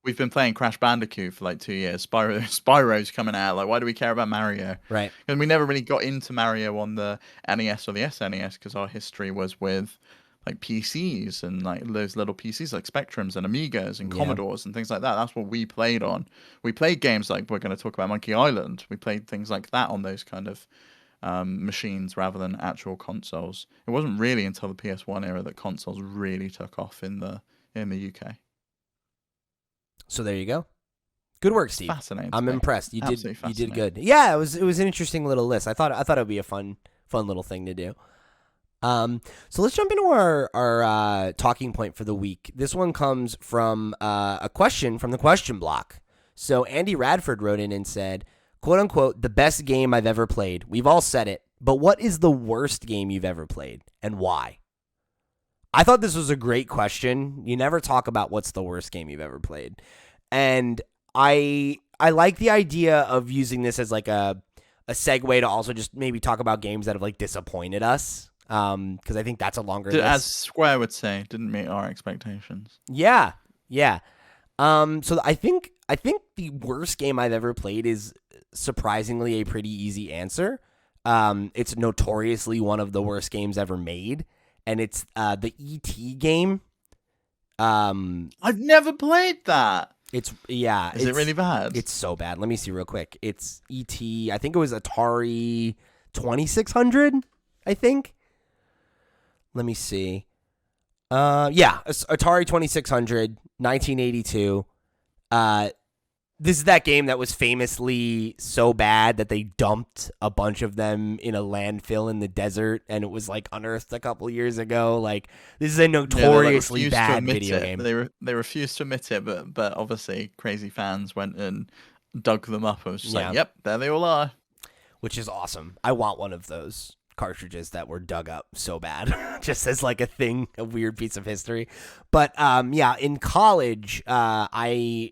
we've been playing Crash Bandicoot for like 2 years. Spyro's coming out. Like, why do we care about Mario? Right. And we never really got into Mario on the NES or the SNES because our history was with like PCs and like those little PCs like Spectrums and Amigas and Commodores and things like that. That's what we played on. We played games like we're going to talk about Monkey Island. We played things like that on those kind of machines rather than actual consoles. It wasn't really until the PS1 era that consoles really took off in the UK. So there you go. Good work, Steve. Fascinating. I'm impressed. You did good. Yeah, it was an interesting little list. I thought it would be a fun little thing to do. So let's jump into our talking point for the week. This one comes from a question from the question block. So Andy Radford wrote in and said, quote unquote, the best game I've ever played. We've all said it, but what is the worst game you've ever played and why? I thought this was a great question. You never talk about what's the worst game you've ever played. And I like the idea of using this as like a segue to also just maybe talk about games that have like disappointed us. Because I think that's a longer list. As Square would say, didn't meet our expectations. Yeah. So I think the worst game I've ever played is surprisingly a pretty easy answer. It's notoriously one of the worst games ever made, and it's the E.T. game. I've never played that. Is it really bad? It's so bad. Let me see real quick. It's E.T. I think it was Atari 2600. I think. Let me see. Atari 2600, 1982. This is that game that was famously so bad that they dumped a bunch of them in a landfill in the desert, and it was like unearthed a couple years ago. Like, this is a notoriously bad video game. They refused to admit it, but obviously crazy fans went and dug them up and was just like, yep, there they all are. Which is awesome. I want one of those cartridges that were dug up so bad, just as like a weird piece of history. But in college, I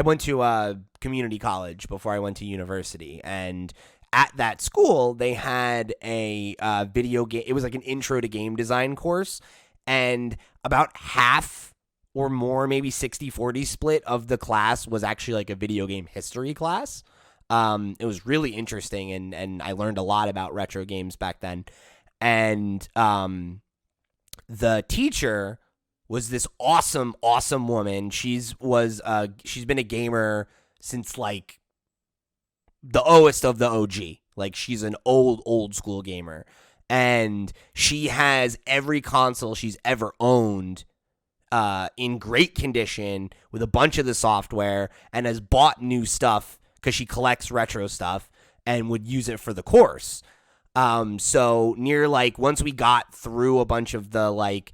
went to a community college before I went to university, and at that school they had a video game. It was like an intro to game design course, and about half or more, maybe 60-40 split of the class was actually like a video game history class. It was really interesting, and I learned a lot about retro games back then. And the teacher was this awesome woman. She's been a gamer since like the oldest of the OG. Like, she's an old school gamer, and she has every console she's ever owned in great condition with a bunch of the software, and has bought new stuff because she collects retro stuff and would use it for the course. So near like once we got through a bunch of the like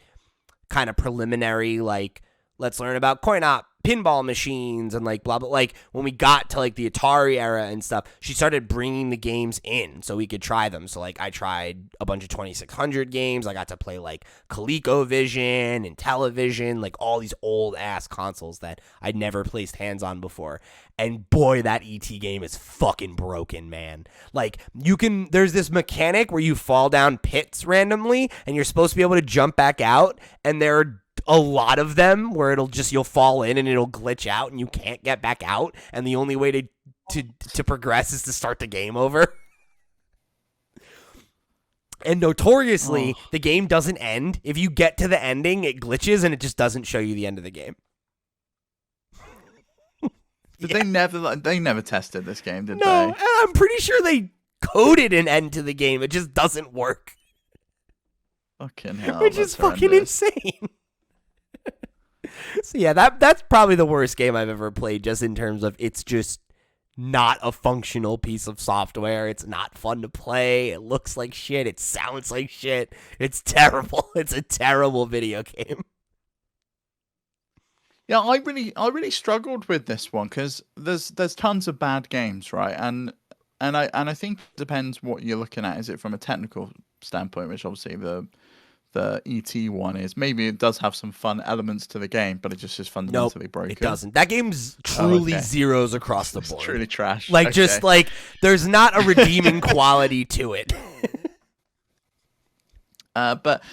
kind of preliminary, like, let's learn about coin-op pinball machines and like blah blah, like when we got to like the Atari era and stuff, she started bringing the games in so we could try them. So like I tried a bunch of 2600 games. I got to play like ColecoVision and Television, like all these old ass consoles that I'd never placed hands on before. And boy, that ET game is fucking broken, man. Like, there's this mechanic where you fall down pits randomly and you're supposed to be able to jump back out, and there are a lot of them where you'll fall in and it'll glitch out and you can't get back out, and the only way to progress is to start the game over. And notoriously, the game doesn't end. If you get to the ending, it glitches and it just doesn't show you the end of the game. They never tested this game, did they? No, I'm pretty sure they coded an end to the game. It just doesn't work. Fucking hell. Which is fucking insane. So yeah, that's probably the worst game I've ever played, just in terms of it's just not a functional piece of software. It's not fun to play. It looks like shit. It sounds like shit. It's terrible. It's a terrible video game. Yeah, I really struggled with this one because there's tons of bad games, right? And I think it depends what you're looking at. Is it from a technical standpoint, which obviously the ET one is. Maybe it does have some fun elements to the game, but it just is Nope, fundamentally broken. it doesn't. That game's truly okay. zeros across the It's board. truly trash. Like, Okay. just like, there's not a redeeming quality to it. But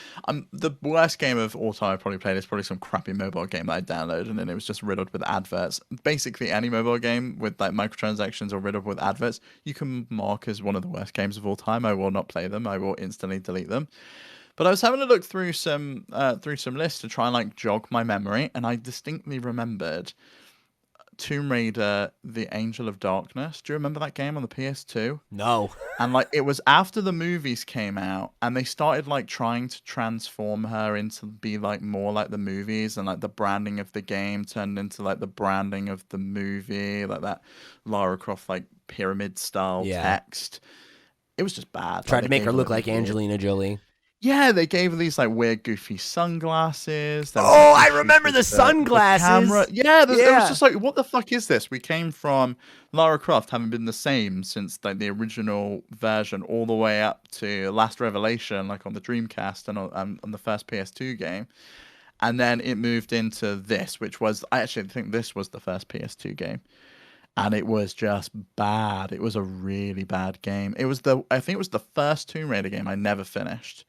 the worst game of all time I probably played is probably some crappy mobile game that I downloaded, and then it was just riddled with adverts. Basically, any mobile game with like microtransactions or riddled with adverts, you can mark as one of the worst games of all time. I will not play them. I will instantly delete them. But I was having a look through some lists to try and like jog my memory, and I distinctly remembered Tomb Raider: The Angel of Darkness. Do you remember that game on the PS2? No. And like it was after the movies came out, and they started like trying to transform her into be like more like the movies, and like the branding of the game turned into like the branding of the movie, like that Lara Croft like pyramid style text. It was just bad. Tried Like, to they make her gave look her like weird- Angelina Jolie. Yeah, they gave her these like weird, goofy sunglasses. There was, Oh, like, I issues remember with the sunglasses. camera. Yeah, it Yeah. was just like, what the fuck is this? We came from Lara Croft having been the same since like the original version all the way up to Last Revelation, like on the Dreamcast and on the first PS2 game. And then it moved into this, which was, I actually think this was the first PS2 game. And it was just bad. It was a really bad game. I think it was the first Tomb Raider game I never finished.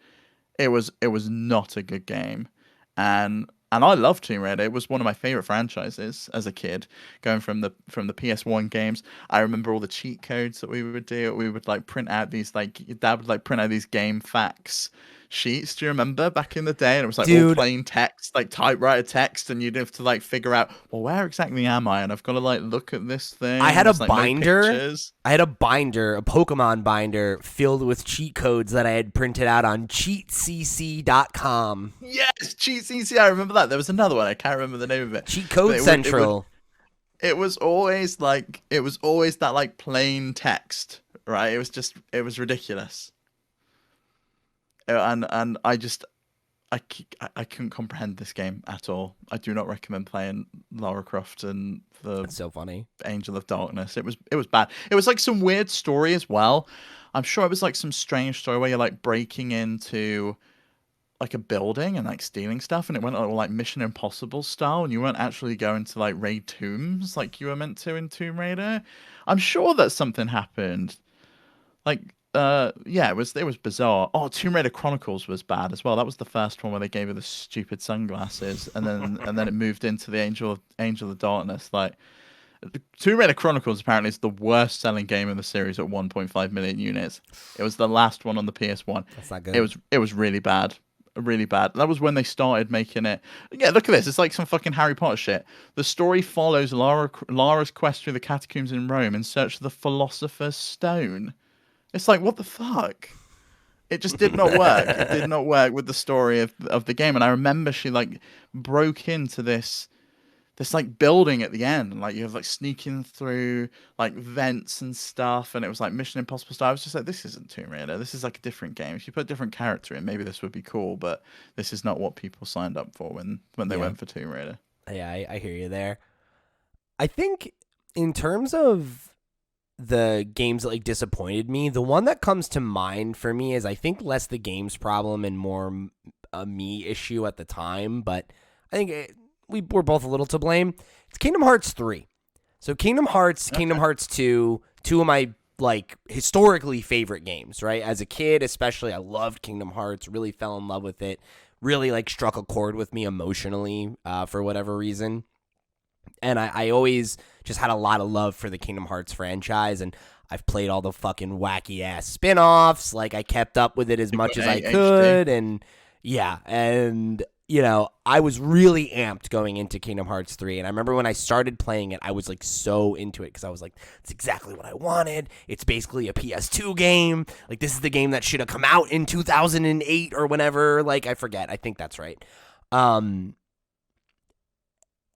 It was not a good game, and I loved Tomb Raider. It was one of my favorite franchises as a kid. Going from the PS1 games, I remember all the cheat codes that we would do. We would like print out these Dad would like print out these game facts sheets. Do you remember back in the day? And it was like all plain text, like typewriter text, and you'd have to like figure out, well, where exactly am I? And I've got to like look at this thing. I had a There's, like, no binder. pictures. I had a binder, a Pokemon binder filled with cheat codes that I had printed out on cheatcc.com. Yes, CC. I remember that. There was another one. I can't remember the name of it. Cheat Code Central. It was always that like plain text, right? It was ridiculous. And I couldn't comprehend this game at all. I do not recommend playing Lara Croft and That's so funny. Angel of Darkness. It was bad. It was like some weird story as well. I'm sure it was like some strange story where you're like breaking into like a building and like stealing stuff, and it went all like Mission Impossible style, and you weren't actually going to like raid tombs like you were meant to in Tomb Raider. I'm sure that something happened. Like yeah, it was bizarre. Oh, Tomb Raider Chronicles was bad as well. That was the first one where they gave her the stupid sunglasses, and then it moved into the Angel of Darkness. Like Tomb Raider Chronicles apparently is the worst selling game in the series at 1.5 million units. It was the last one on the PS1. That's not good. It was really bad. Really bad. That was when they started making it. Yeah, look at this. It's like some fucking Harry Potter shit. The story follows Lara's quest through the catacombs in Rome in search of the Philosopher's Stone. It's like, what the fuck? It just did not work. It did not work with the story of the game. And I remember she like broke into this like building at the end, and like you have like sneaking through like vents and stuff, and it was like Mission Impossible style. I was just like, this isn't Tomb Raider. This is like a different game. If you put a different character in, maybe this would be cool, but this is not what people signed up for when they went for Tomb Raider. Yeah, I hear you there. I think in terms of the games that like disappointed me, the one that comes to mind for me is I think less the game's problem and more a me issue at the time, but I think we're both a little to blame. It's Kingdom Hearts 3. So Kingdom Hearts, okay. Kingdom Hearts 2, two of my like historically favorite games, right? As a kid, especially, I loved Kingdom Hearts, really fell in love with it, really like struck a chord with me emotionally for whatever reason. And I always just had a lot of love for the Kingdom Hearts franchise, and I've played all the fucking wacky ass spin-offs. Like I kept up with it as much as I could, and yeah, and you know, I was really amped going into Kingdom Hearts 3, and I remember when I started playing it, I was like so into it because I was like, it's exactly what I wanted. It's basically a PS2 game. Like this is the game that should have come out in 2008 or whenever. Like I forget. I think that's right.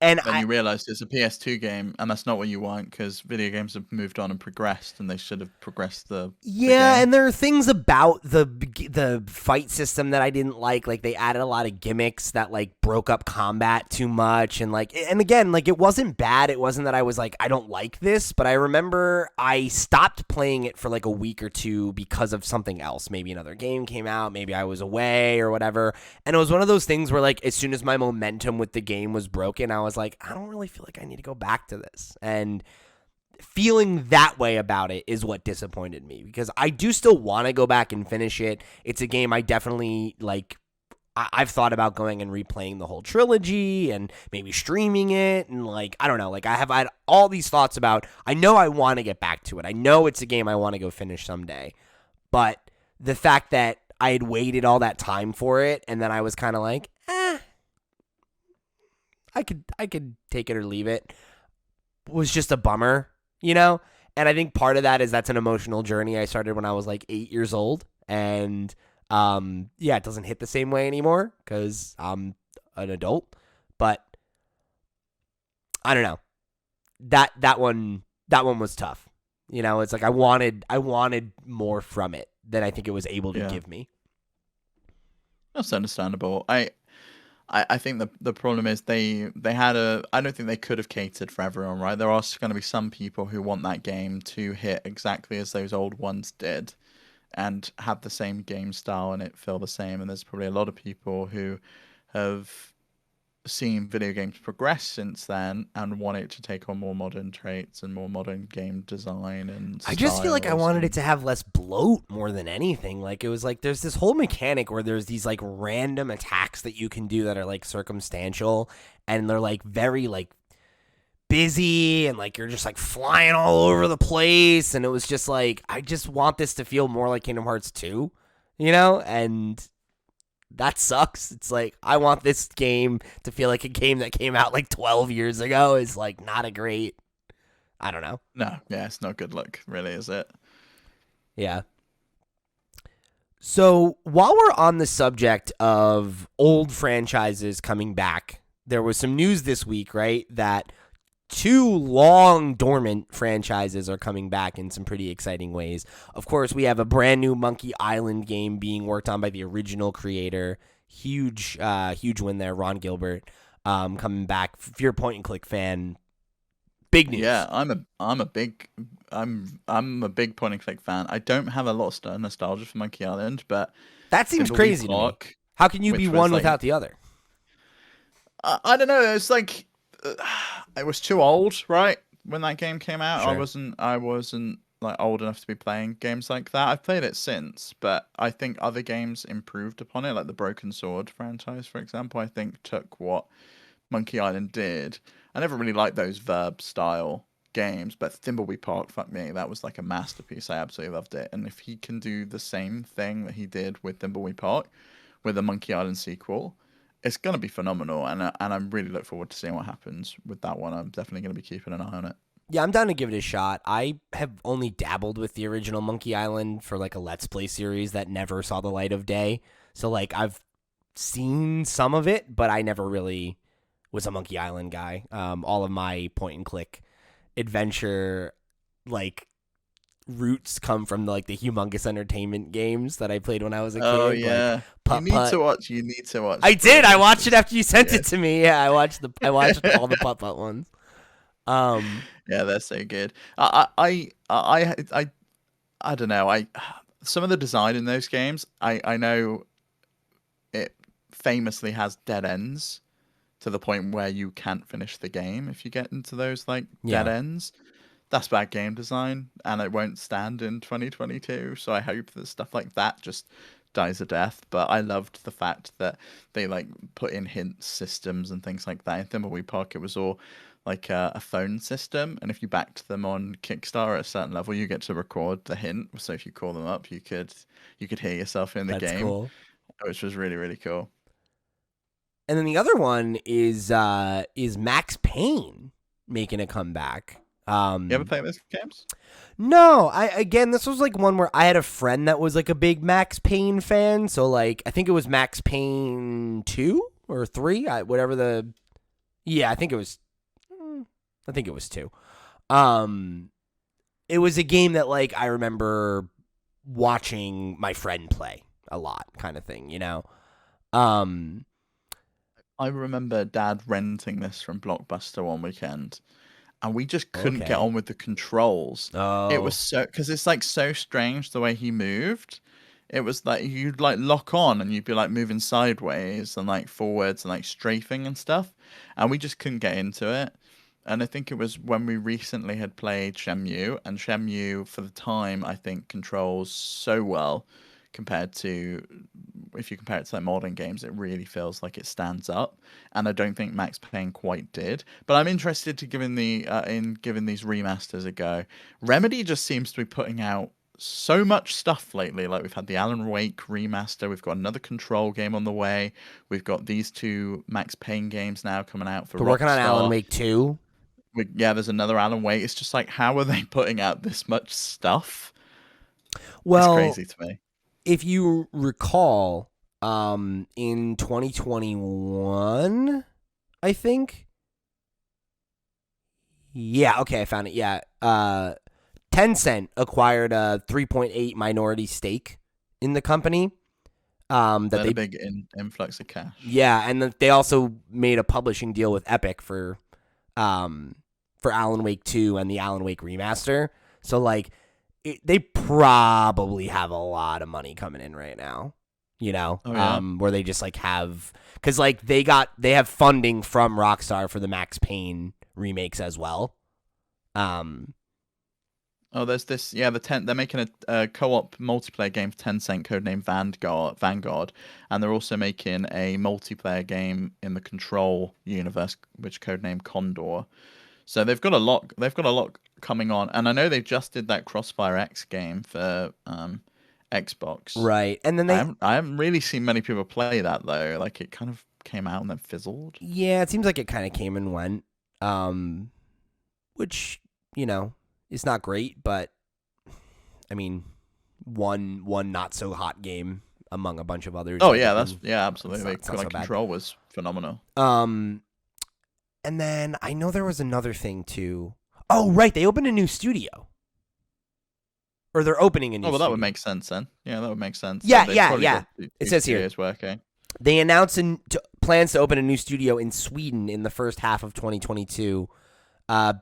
And Then you realize it's a PS2 game, and that's not what you want, because video games have moved on and progressed, and they should have progressed the yeah, game. and there are things about the fight system that I didn't like. Like, they added a lot of gimmicks that like broke up combat too much, and again, like, it wasn't bad. It wasn't that I was like, I don't like this, but I remember I stopped playing it for like a week or two because of something else. Maybe another game came out, maybe I was away or whatever. And it was one of those things where, like, as soon as my momentum with the game was broken, I was like, I don't really feel like I need to go back to this. And feeling that way about it is what disappointed me, because I do still want to go back and finish it. It's a game I definitely like. I've thought about going and replaying the whole trilogy and maybe streaming it, and like, I don't know, like, I have had all these thoughts about. I know I want to get back to it. I know it's a game I want to go finish someday, but the fact that I had waited all that time for it, and then I was kind of like, I could take it or leave it, was just a bummer. And I think part of that is that's an emotional journey I started when I was like 8 years old, and it doesn't hit the same way anymore because I'm an adult. But I don't know, that one was tough. It's like I wanted more from it than I think it was able to give me. That's understandable. I think the problem is they had I don't think they could have catered for everyone, right? There are going to be some people who want that game to hit exactly as those old ones did and have the same game style and it feel the same. And there's probably a lot of people who have seen video games progress since then and want it to take on more modern traits and more modern game design and I just feel like I styles wanted and- it to have less bloat more than anything. Like, it was like there's this whole mechanic where there's these like random attacks that you can do that are like circumstantial, and they're like very like busy, and like you're just like flying all over the place, and it was just like, I just want this to feel more like Kingdom Hearts 2, and that sucks. It's like, I want this game to feel like a game that came out like 12 years ago. Is like not a great, I don't know. No, yeah, it's not good look, really, is it? Yeah. So while we're on the subject of old franchises coming back, there was some news this week, right, that 2 long dormant franchises are coming back in some pretty exciting ways. Of course, we have a brand new Monkey Island game being worked on by the original creator. Huge win there, Ron Gilbert, coming back. If you're a point and click fan, big news. Yeah, I'm a big point and click fan. I don't have a lot of nostalgia for Monkey Island, but that seems Thimbleby crazy to me. Park, How can you which be was, one like- without the other? I don't know. It's like I was too old, right, when that game came out. Sure. I wasn't like old enough to be playing games like that. I've played it since, but I think other games improved upon it, like the Broken Sword franchise, for example. I think took what Monkey Island did. I never really liked those verb style games, but Thimbleby Park, fuck me, that was like a masterpiece. I absolutely loved it. And if he can do the same thing that he did with Thimbleby Park with a Monkey Island sequel, it's going to be phenomenal. And I really look forward to seeing what happens with that one. I'm definitely going to be keeping an eye on it. Yeah, I'm down to give it a shot. I have only dabbled with the original Monkey Island for like a Let's Play series that never saw the light of day. So like, I've seen some of it, but I never really was a Monkey Island guy. All of my point and click adventure like roots come from the Humongous Entertainment games that I played when I was a kid. Oh yeah, like Putt you need Putt. to watch. You need to watch. I did. I watched it after you sent Yeah. it to me. Yeah, I watched all the Putt Putt ones. Yeah, they're so good. I don't know. Some of the design in those games, I know it famously has dead ends to the point where you can't finish the game if you get into those like dead Yeah. ends. That's bad game design, and it won't stand in 2022. So I hope that stuff like that just dies a death. But I loved the fact that they like put in hint systems and things like that. In Thimbleby Park, it was all like a phone system, and if you backed them on Kickstarter at a certain level, you get to record the hint. So if you call them up, you could hear yourself in the That's game, cool. which was really, really cool. And then the other one is Max Payne making a comeback. You ever play those games? No, this was like one where I had a friend that was like a big Max Payne fan, so like I think it was Max Payne 2 or 3, whatever the Yeah, I think it was 2. It was a game that like I remember watching my friend play a lot, kind of thing, you know. Um, I remember Dad renting this from Blockbuster one weekend, and we just couldn't get okay. on with the controls. It was Oh, so because it's like so strange the way he moved. It was like you'd like lock on and you'd be like moving sideways and like forwards and like strafing and stuff, and we just couldn't get into it. And I think it was when we recently had played Shenmue, and Shenmue for the time I think controls so well compared to if you compare it to like modern games, it really feels like it stands up. And I don't think Max Payne quite did. But I'm interested to giving giving these remasters a go. Remedy just seems to be putting out so much stuff lately. Like we've had the Alan Wake remaster, we've got another Control game on the way, we've got these 2 Max Payne games now coming out for they're working on Alan Rockstar. Wake 2. Yeah, there's another Alan Wake. It's just like, how are they putting out this much stuff? It's Well, crazy to me. if you recall, in 2021, I think. Yeah, okay, I found it. Yeah. Tencent acquired a 3.8 minority stake in the company. That A they big influx of cash. Yeah, and they also made a publishing deal with Epic for Alan Wake 2 and the Alan Wake remaster. So like they probably have a lot of money coming in right now. You know, Oh yeah. where they just like have cuz like they have funding from Rockstar for the Max Payne remakes as well. Oh, there's this. Yeah, they're making a co-op multiplayer game for Tencent, codename Vanguard, and they're also making a multiplayer game in the Control universe, which codename Condor. So they've got a lot. They've got a lot coming on, and I know they just did that Crossfire X game for Xbox. Right. And then I haven't really seen many people play that though. Like it kind of came out and then fizzled. yeah, it seems like it kind of came and went. Which, you know, is not great, but I mean, one not so hot game among a bunch of others. Oh like, yeah, it's absolutely. it's not Like so bad. Control was phenomenal. And then I know there was another thing too. Oh, right, they opened a new studio. Or they're opening a new Oh, well, studio. that would make sense then. Yeah, that would make sense. Yeah, They've yeah, probably yeah. got two It says here. studios working. They announced plans to open a new studio in Sweden in the first half of 2022,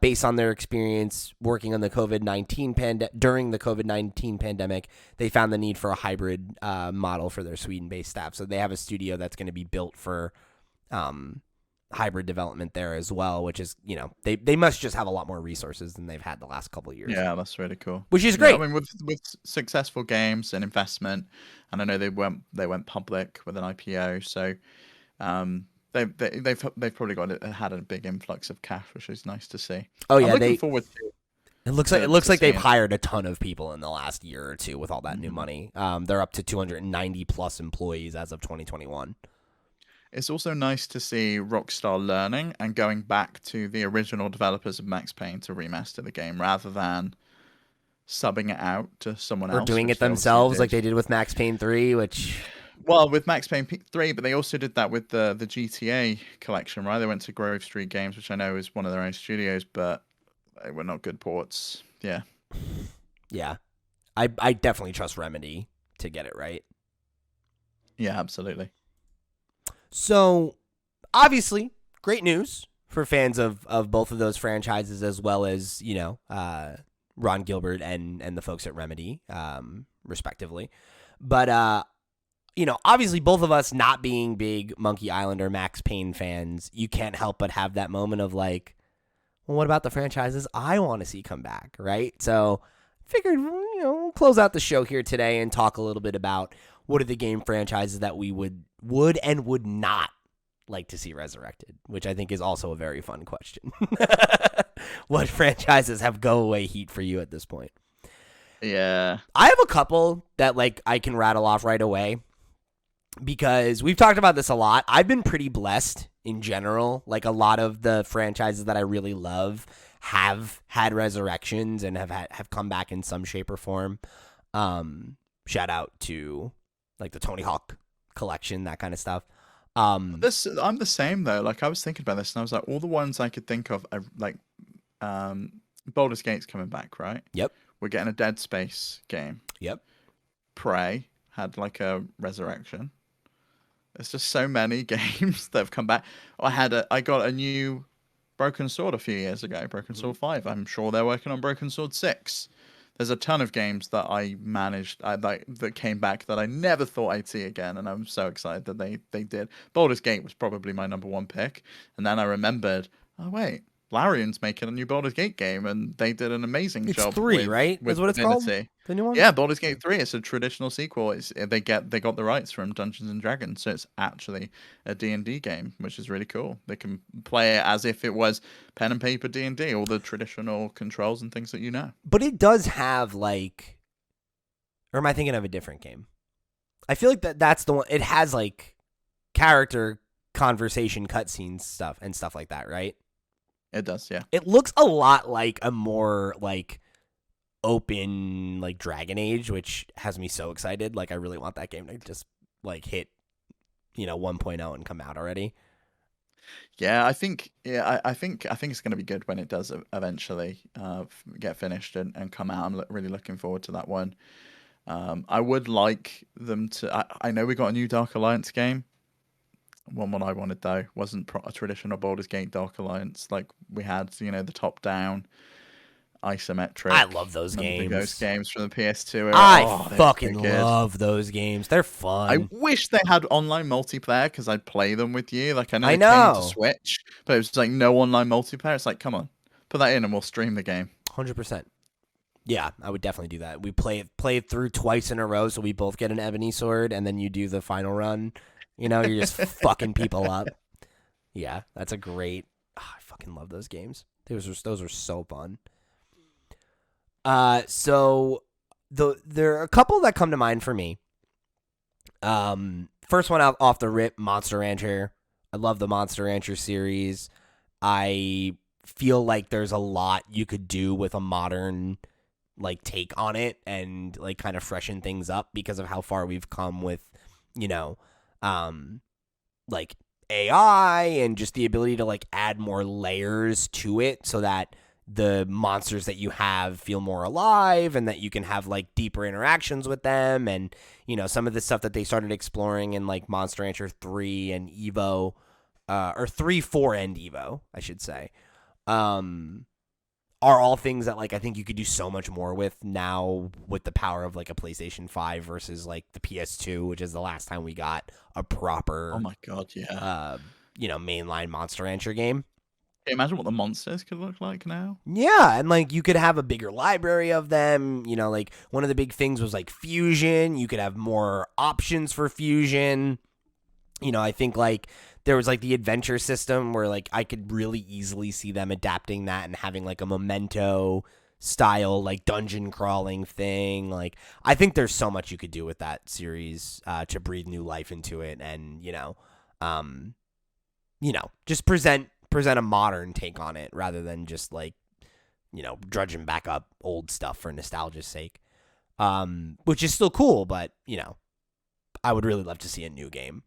based on their experience working on the COVID-19 during the COVID-19 pandemic. They found the need for a hybrid model for their Sweden-based staff. So they have a studio that's going to be built for hybrid development there as well, which is, you know, they must just have a lot more resources than they've had the last couple of years. Yeah, that's really cool. Which is great. Yeah, I mean, with successful games and investment, and I know they went public with an IPO, so they've probably had a big influx of cash, which is nice to see. Oh yeah, I'm looking forward to. It looks to like they've seeing. hired a ton of people in the last year or two with all that new money. They're up to 290 plus employees as of 2021. It's also nice to see Rockstar learning and going back to the original developers of Max Payne to remaster the game rather than subbing it out to someone Or else. doing which it they obviously themselves like did. they did with Max Payne 3, which... Well, with Max Payne 3, but they also did that with the GTA collection, right? They went to Grove Street Games, which I know is one of their own studios, but they were not good ports. Yeah. Yeah. I definitely trust Remedy to get it right. Yeah, absolutely. So, obviously, great news for fans of both of those franchises, as well as, you know, Ron Gilbert and the folks at Remedy, respectively. But, you know, obviously both of us not being big Monkey Island or Max Payne fans, you can't help but have that moment of like, well, what about the franchises I want to see come back, right? So, figured, you know, we'll close out the show here today and talk a little bit about what are the game franchises that we would and would not like to see resurrected, which I think is also a very fun question. What franchises have go away heat for you at this point? Yeah. I have a couple that like I can rattle off right away because we've talked about this a lot. I've been pretty blessed in general. Like a lot of the franchises that I really love have had resurrections and have come back in some shape or form. Shout out to like the Tony Hawk collection, that kind of stuff. I'm the same though. Like I was thinking about this, and I was like, all the ones I could think of are like, Baldur's Gate's coming back, right? Yep. We're getting a Dead Space game. Yep. Prey had like a resurrection. There's just so many games that have come back. I got a new Broken Sword a few years ago, Broken Mhm. Sword 5. I'm sure they're working on Broken Sword 6. There's a ton of games that that came back that I never thought I'd see again, and I'm so excited that they did. Baldur's Gate was probably my number one pick, and then I remembered, oh wait, Larian's making a new Baldur's Gate game, and they did an amazing It's job 3, right? Is with what it's called? Divinity. The new one? Yeah, Baldur's Gate 3. It's a traditional sequel. They got the rights from Dungeons and Dragons, so it's actually a D&D game, which is really cool. They can play it as if it was pen and paper D&D, all the traditional controls and things that you know. But it does have like, or am I thinking of a different game? I feel like that's the one. It has like character conversation cutscenes stuff like that, right? It does, yeah. It looks a lot like a more like open like Dragon Age, which has me so excited. Like I really want that game to just like hit 1.0 and come out already. Yeah, I think it's going to be good when it does eventually get finished and come out. I'm really looking forward to that one. I would like them to. I know we got a new Dark Alliance game. One I wanted though wasn't a traditional Baldur's Gate Dark Alliance like we had. The top down isometric. I love those Remember games. the Ghost games from the PS2 era? I They're fucking so good. love those games. They're fun. I wish they had online multiplayer because I'd play them with you. Like I know I they came to know. Switch, but it was like no online multiplayer. It's like, come on, put that in and we'll stream the game. 100%. Yeah, I would definitely do that. We play it through twice in a row, so we both get an ebony sword, and then you do the final run. You're just fucking people up. Yeah, that's a great. I fucking love those games. Those are so fun. So there are a couple that come to mind for me. First one out off the rip, Monster Rancher. I love the Monster Rancher series. I feel like there's a lot you could do with a modern like take on it and like kind of freshen things up because of how far we've come with, like AI and just the ability to like add more layers to it so that the monsters that you have feel more alive and that you can have like deeper interactions with them. And, some of the stuff that they started exploring in like Monster Rancher 3 and Evo, or 3, 4 and Evo, I should say, are all things that like I think you could do so much more with now with the power of like a PlayStation 5 versus like the PS2, which is the last time we got a proper Oh my god, yeah. Mainline Monster Rancher game. Can you imagine what the monsters could look like now? Yeah, and like you could have a bigger library of them. Like one of the big things was like fusion. You could have more options for fusion. I think like there was like the adventure system where like I could really easily see them adapting that and having like a Memento style like dungeon crawling thing. Like I think there's so much you could do with that series to breathe new life into it and just present a modern take on it rather than just like drudging back up old stuff for nostalgia's sake, which is still cool, but I would really love to see a new game.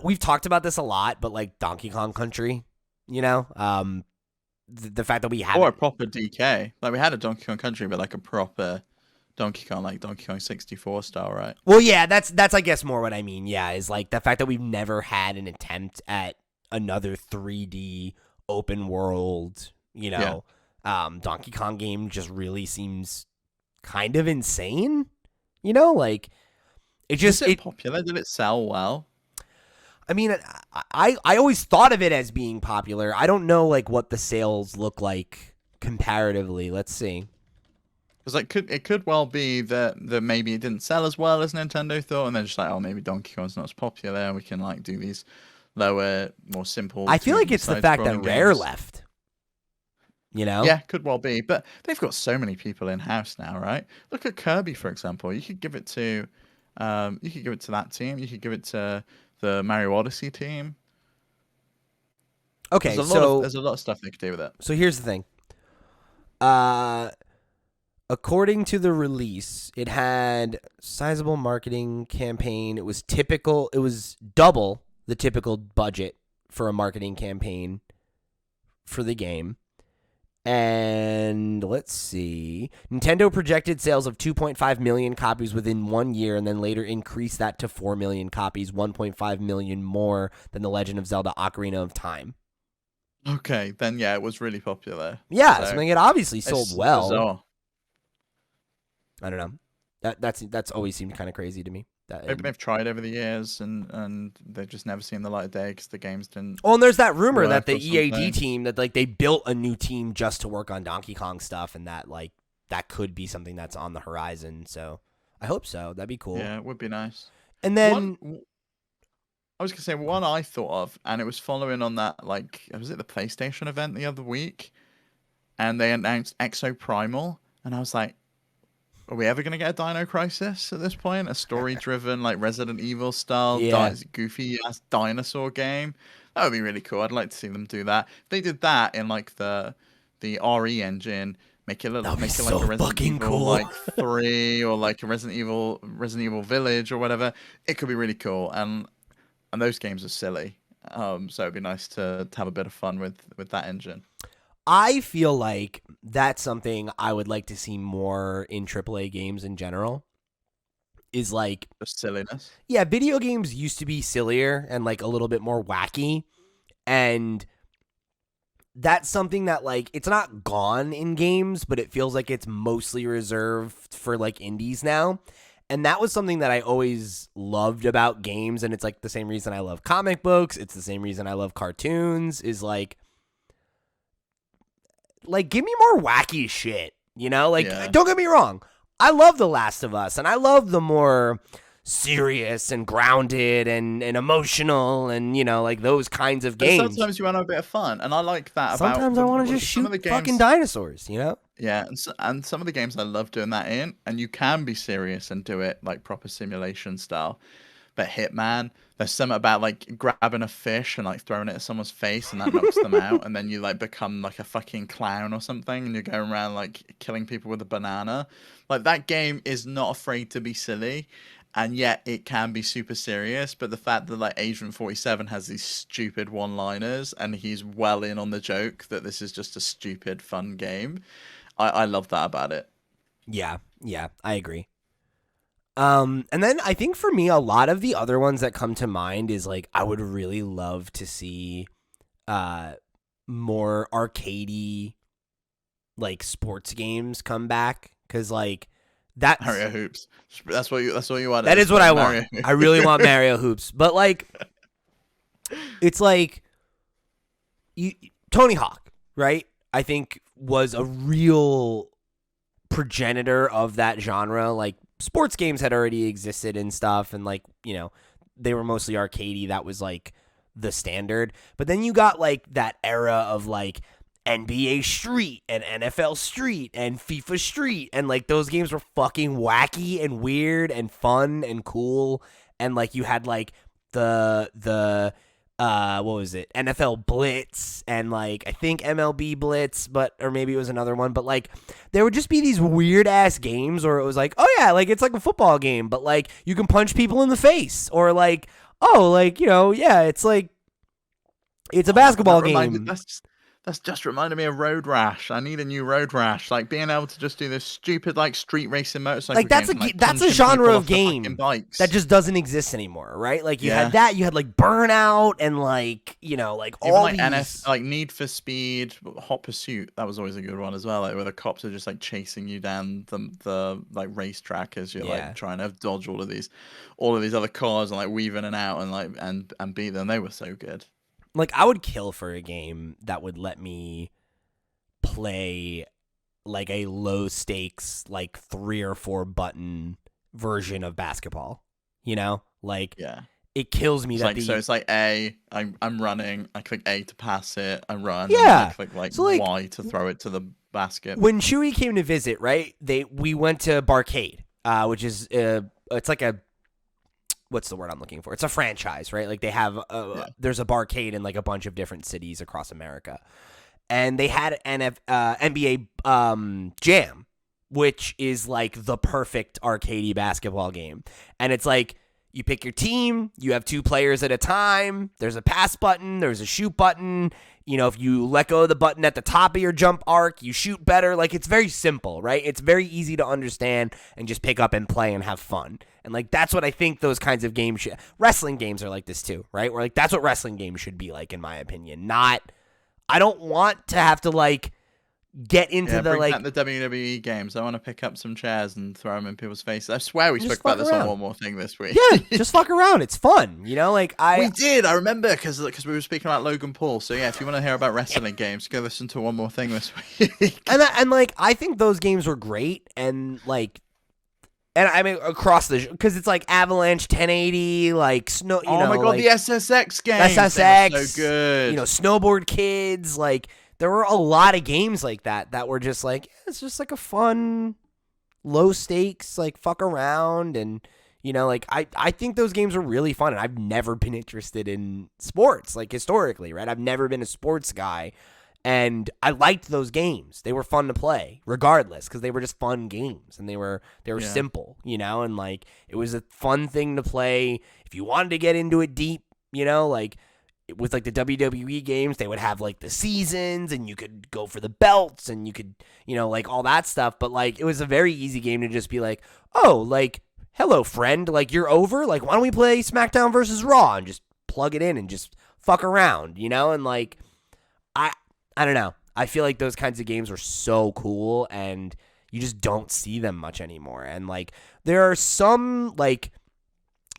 We've talked about this a lot, but like Donkey Kong Country, the fact that we have Or a proper DK. Like we had a Donkey Kong Country, but like a proper Donkey Kong, like Donkey Kong 64 style, right? Well, yeah, that's I guess more what I mean. Yeah, is like the fact that we've never had an attempt at another 3D open world, Donkey Kong game just really seems kind of insane. Like it just Was it popular? Did it sell well? I mean, I always thought of it as being popular. I don't know like what the sales look like comparatively. Let's see. Because like it could well be that maybe it didn't sell as well as Nintendo thought, and they're just like, oh, maybe Donkey Kong's not as popular. We can like do these lower, more simple. I feel like it's the fact that Rare left. Yeah, could well be, but they've got so many people in house now, right? Look at Kirby, for example. You could give it to, that team. You could give it to the Mario Odyssey team. Okay, there's a lot of stuff they could do with it. So here's the thing. according to the release, it had sizable marketing campaign. It was typical. It was double the typical budget for a marketing campaign for the game. And let's see. Nintendo projected sales of 2.5 million copies within 1 year and then later increased that to 4 million copies, 1.5 million more than The Legend of Zelda Ocarina of Time. Okay, then yeah, it was really popular. Yeah, So, so I mean, it obviously sold well. bizarre. I don't know. That's always seemed kind of crazy to me. Maybe they've tried over the years and they've just never seen the light of day because the games didn't. Oh, and there's that rumor work that the or EAD something. team that like they built a new team just to work on Donkey Kong stuff, and that like that could be something that's on the horizon. So I hope so. That'd be cool. Yeah, it would be nice. And then I was gonna say one I thought of, and it was following on that, like, was it the PlayStation event the other week, and they announced Exo Primal, and I was like, are we ever gonna get a Dino Crisis at this point? A story-driven, like Resident Evil style, Yeah. goofy ass dinosaur game? That would be really cool. I'd like to see them do that. If they did that in like the RE engine, make it That'd be like so a Resident fucking Evil cool. like 3 or like a Resident Evil Village or whatever, it could be really cool. And those games are silly. So it'd be nice to have a bit of fun with that engine. I feel like that's something I would like to see more in AAA games in general. Is like, The silliness. yeah, video games used to be sillier and like a little bit more wacky, and that's something that like it's not gone in games, but it feels like it's mostly reserved for like indies now. And that was something that I always loved about games, and it's like the same reason I love comic books. It's the same reason I love cartoons. Is like give me more wacky shit, you know? Like, Yeah. don't get me wrong. I love The Last of Us, and I love the more serious and grounded and emotional and, you know, like those kinds of But games. sometimes you want a bit of fun, and I like that about. Sometimes I want to just some shoot of the fucking games. dinosaurs, you know? Yeah, and some of the games I love doing that in, and you can be serious and do it like proper simulation style. But Hitman, there's something about like grabbing a fish and like throwing it at someone's face, and that knocks them out, and then you like become like a fucking clown or something, and you're going around like killing people with a banana. Like that game is not afraid to be silly, and yet it can be super serious. But the fact that like Agent 47 has these stupid one-liners, and he's well in on the joke that this is just a stupid fun game, I love that about it. Yeah, I agree. And then I think for me, a lot of the other ones that come to mind is like I would really love to see more arcadey like sports games come back, because like that's Mario Hoops. That's what you want. that is what I want. Mario Hoops. I really want Mario Hoops, but like it's like Tony Hawk, right? I think was a real progenitor of that genre. Like sports games had already existed and stuff, and like, you know, they were mostly arcadey. That was like the standard. But then you got like that era of like NBA Street and NFL Street and FIFA Street, and like those games were fucking wacky and weird and fun and cool. And like you had like the what was it? NFL Blitz and like I think MLB Blitz, or maybe it was another one, but like there would just be these weird ass games, or it was like, oh yeah, like it's like a football game, but like you can punch people in the face, or like, oh, like, you know, yeah, it's like it's a basketball game. That's just reminded me of Road Rash. I need a new Road Rash. Like being able to just do this stupid like street racing motorcycle. Like that's games, and, that's a punching genre people of off the fucking game bikes. that just doesn't exist anymore, right? Like you Yeah. had that, you had like Burnout and like, you know, like Even all like these like Need for Speed, Hot Pursuit. That was always a good one as well. Like where the cops are just like chasing you down the like racetrack as you're Yeah. like trying to dodge all of these other cars and like weave in and out and like and beat them. They were so good. Like I would kill for a game that would let me play like a low stakes like 3 or 4 button version of basketball, you know? Like Yeah. it kills me It's that like, so it's like I'm running, I click A to pass it, I run, Yeah. and I click like, So, like, Y to throw it to the basket. when Chewy came to visit, right? We went to Barcade, which is it's like a, what's the word I'm looking for? It's a franchise, right? Like they have there's a Barcade in like a bunch of different cities across America. And they had NBA Jam, which is like the perfect arcadey basketball game. And it's like you pick your team, you have 2 players at a time, there's a pass button, there's a shoot button. You know, if you let go of the button at the top of your jump arc, you shoot better. Like, it's very simple, right? It's very easy to understand and just pick up and play and have fun. And, like, that's what I think those kinds of games should... Wrestling games are like this, too, right? Where, like, that's what wrestling games should be like, in my opinion. Not... I don't want to have to, like, get into the, like... the WWE games. I want to pick up some chairs and throw them in people's faces. I swear we spoke about this around. on One More Thing this week. Yeah, just fuck around. It's fun, you know? Like, We did, I remember, because we were speaking about Logan Paul. So, yeah, if you want to hear about wrestling games, go listen to One More Thing this week. and like, I think those games were great, and, like... And I mean, across the... Because it's like Avalanche 1080, like... Snow. You oh know, my god, like, the SSX games! SSX. They were so good. You know, Snowboard Kids, like... There were a lot of games like that were just like, it's just like a fun, low stakes, like fuck around. And, you know, like I think those games are really fun. And I've never been interested in sports, like historically, right? I've never been a sports guy. And I liked those games. They were fun to play regardless because they were just fun games and they were simple, you know, and like it was a fun thing to play. If you wanted to get into it deep, you know, like with like the WWE games, they would have like the seasons and you could go for the belts and you could, you know, like all that stuff. But like, it was a very easy game to just be like, oh, like, hello friend, like you're over. Like, why don't we play SmackDown versus Raw and just plug it in and just fuck around, you know? And like, I don't know. I feel like those kinds of games were so cool and you just don't see them much anymore. And like, there are some like,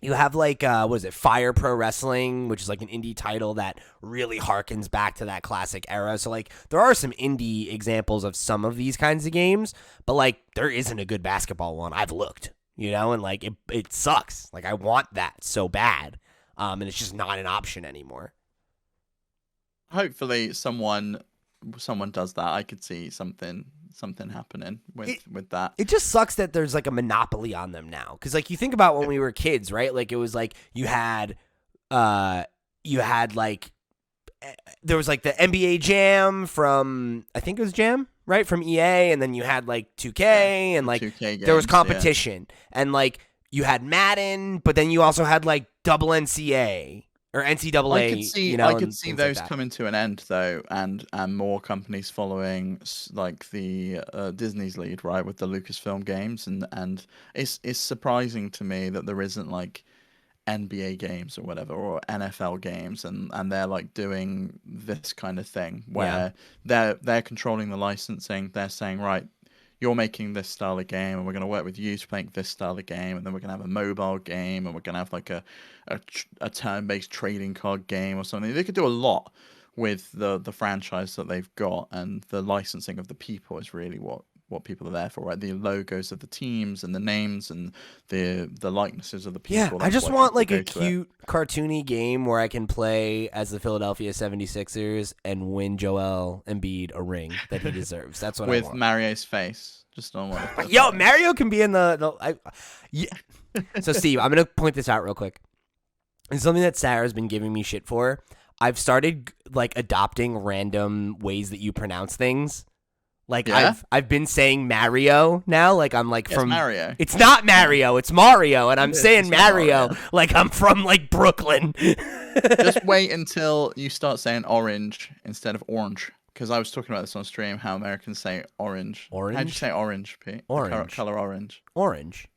you have like, what is it, Fire Pro Wrestling, which is like an indie title that really harkens back to that classic era. So like, there are some indie examples of some of these kinds of games, but like, there isn't a good basketball one. I've looked, you know, and like, it sucks. Like, I want that so bad, and it's just not an option anymore. Hopefully, someone does that. I could see something happening with that. It just sucks that there's like a monopoly on them now. Cause like you think about when we were kids, right? Like it was like you had like there was like the NBA Jam from, I think it was Jam, right? From EA, and then you had like 2K and like 2K games, there was competition. And like you had Madden, but then you also had like double NCAA. Or NCAA, I could see those like coming to an end though, and more companies following like the Disney's lead, right, with the Lucasfilm games, and it's surprising to me that there isn't like NBA games or whatever, or NFL games, and they're like doing this kind of thing where they're controlling the licensing. They're saying, right, you're making this style of game, and we're going to work with you to make this style of game, and then we're going to have a mobile game, and we're going to have like a turn-based trading card game or something. They could do a lot with the franchise that they've got, and the licensing of the people is really what people are there for, right? The logos of the teams and the names and the likenesses of the people. Yeah, I just want like a cute, cartoony game where I can play as the Philadelphia 76ers and win Joel Embiid a ring that he deserves. That's what I want. With Mario's face. Just don't want to. Yo, Mario can be in yeah. So, Steve, I'm going to point this out real quick. It's something that Sarah's been giving me shit for. I've started like adopting random ways that you pronounce things. Like I've been saying Mario now. Like I'm like from Mario. It's not Mario. It's Mario, and I'm saying Mario like I'm from like Brooklyn. Just wait until you start saying orange instead of orange. Because I was talking about this on stream, how Americans say orange. Orange. How'd you say orange, Pete? Orange. Color orange. Orange.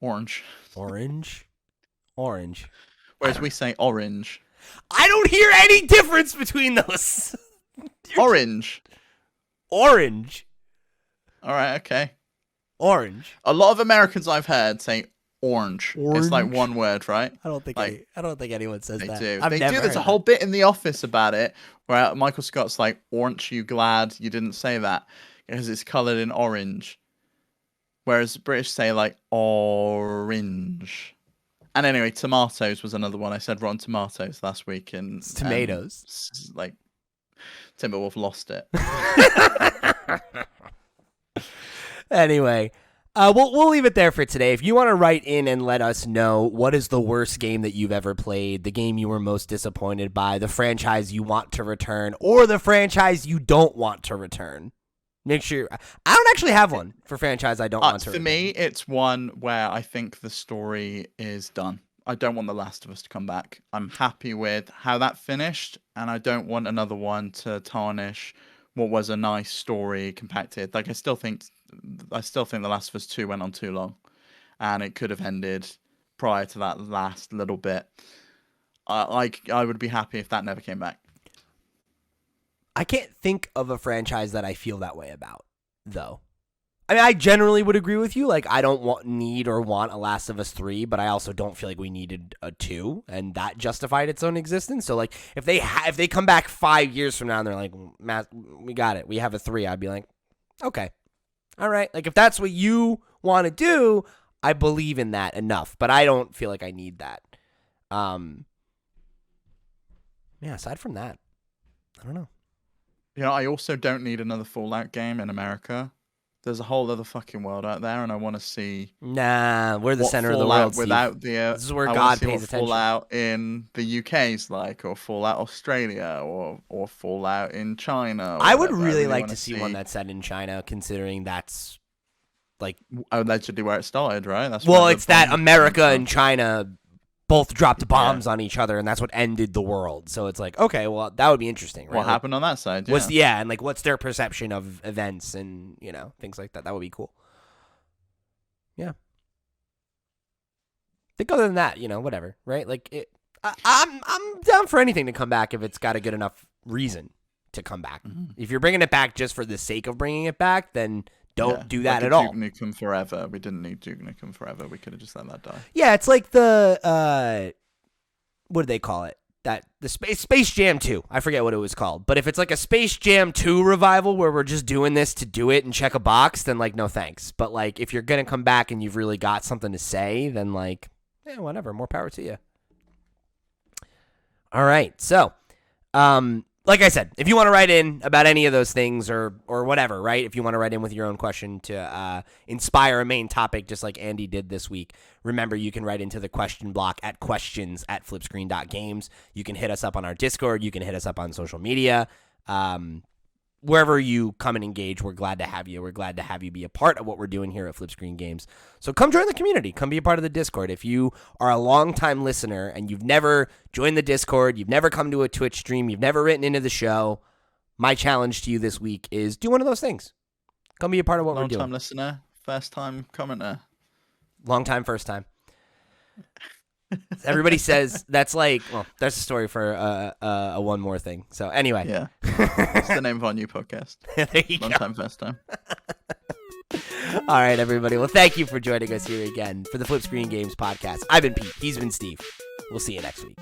Orange. Orange. Orange. Whereas we say orange. I don't hear any difference between those. Orange. Orange. All right, okay. Orange. A lot of Americans I've heard say orange. It's like one word, right? I don't think anyone says they that. Do. I've they never do. There's a heard whole bit in The Office about it where Michael Scott's like, "Aren't you glad you didn't say that?" Because it's coloured in orange. Whereas the British say like orange. And anyway, tomatoes was another one. I said Rotten Tomatoes last week, and it's tomatoes. Like Timberwolf lost it. Anyway, we'll leave it there for today. If you want to write in and let us know what is the worst game that you've ever played, the game you were most disappointed by, the franchise you want to return, or the franchise you don't want to return, Make sure I don't actually have one for franchise I don't want to. For me, it's one where I think the story is done. I don't want The Last of Us to come back. I'm happy with how that finished, and I don't want another one to tarnish what was a nice story compacted. Like I still think The Last of Us 2 went on too long, and it could have ended prior to that last little bit. I would be happy if that never came back. I can't think of a franchise that I feel that way about, though. I mean, I generally would agree with you. Like, I don't need or want a Last of Us 3, but I also don't feel like we needed a 2, and that justified its own existence. So, like, if they come back 5 years from now and they're like, we got it, we have a 3, I'd be like, okay, all right. Like, if that's what you want to do, I believe in that enough, but I don't feel like I need that. Yeah, aside from that, I don't know. You know, I also don't need another Fallout game in America. There's a whole other fucking world out there, and I want to see. Nah, we're the center of the Fallout world, Steve. Without the, this is where I God see pays what attention. Fallout in the UK's like, or Fallout Australia, or Fallout in China. I would really like to see one that's set in China, considering that's like allegedly where it started, right? That's it's that America and China both dropped bombs on each other, and that's what ended the world. So it's like, okay, well, that would be interesting, right? What happened on that side? And like, what's their perception of events and things like that? That would be cool. Yeah. I think other than that, whatever, right? Like, I'm down for anything to come back if it's got a good enough reason to come back. Mm-hmm. If you're bringing it back just for the sake of bringing it back, then don't do that at all. Duke Nukem Forever. We didn't need Duke Nukem Forever. We could have just let that die. Yeah, it's like the what do they call it? The Space Jam 2. I forget what it was called. But if it's like a Space Jam 2 revival where we're just doing this to do it and check a box, then like no thanks. But like if you're gonna come back and you've really got something to say, then like whatever, more power to you. All right, so like I said, if you want to write in about any of those things or whatever, right? If you want to write in with your own question to inspire a main topic, just like Andy did this week, remember you can write into the question block at questions@flipscreen.games. You can hit us up on our Discord. You can hit us up on social media. Wherever you come and engage, we're glad to have you. We're glad to have you be a part of what we're doing here at FlipScreen Games. So come join the community. Come be a part of the Discord. If you are a longtime listener and you've never joined the Discord, you've never come to a Twitch stream, you've never written into the show, my challenge to you this week is do one of those things. Come be a part of what we're doing. Long-time listener, first-time commenter. Long-time, first-time. Everybody says that's like, well, that's a story for a one more thing. So anyway. Yeah. That's the name of our new podcast. There you Long time, first time. All right, everybody. Well, thank you for joining us here again for the FlipScreen Games podcast. I've been Pete. He's been Steve. We'll see you next week.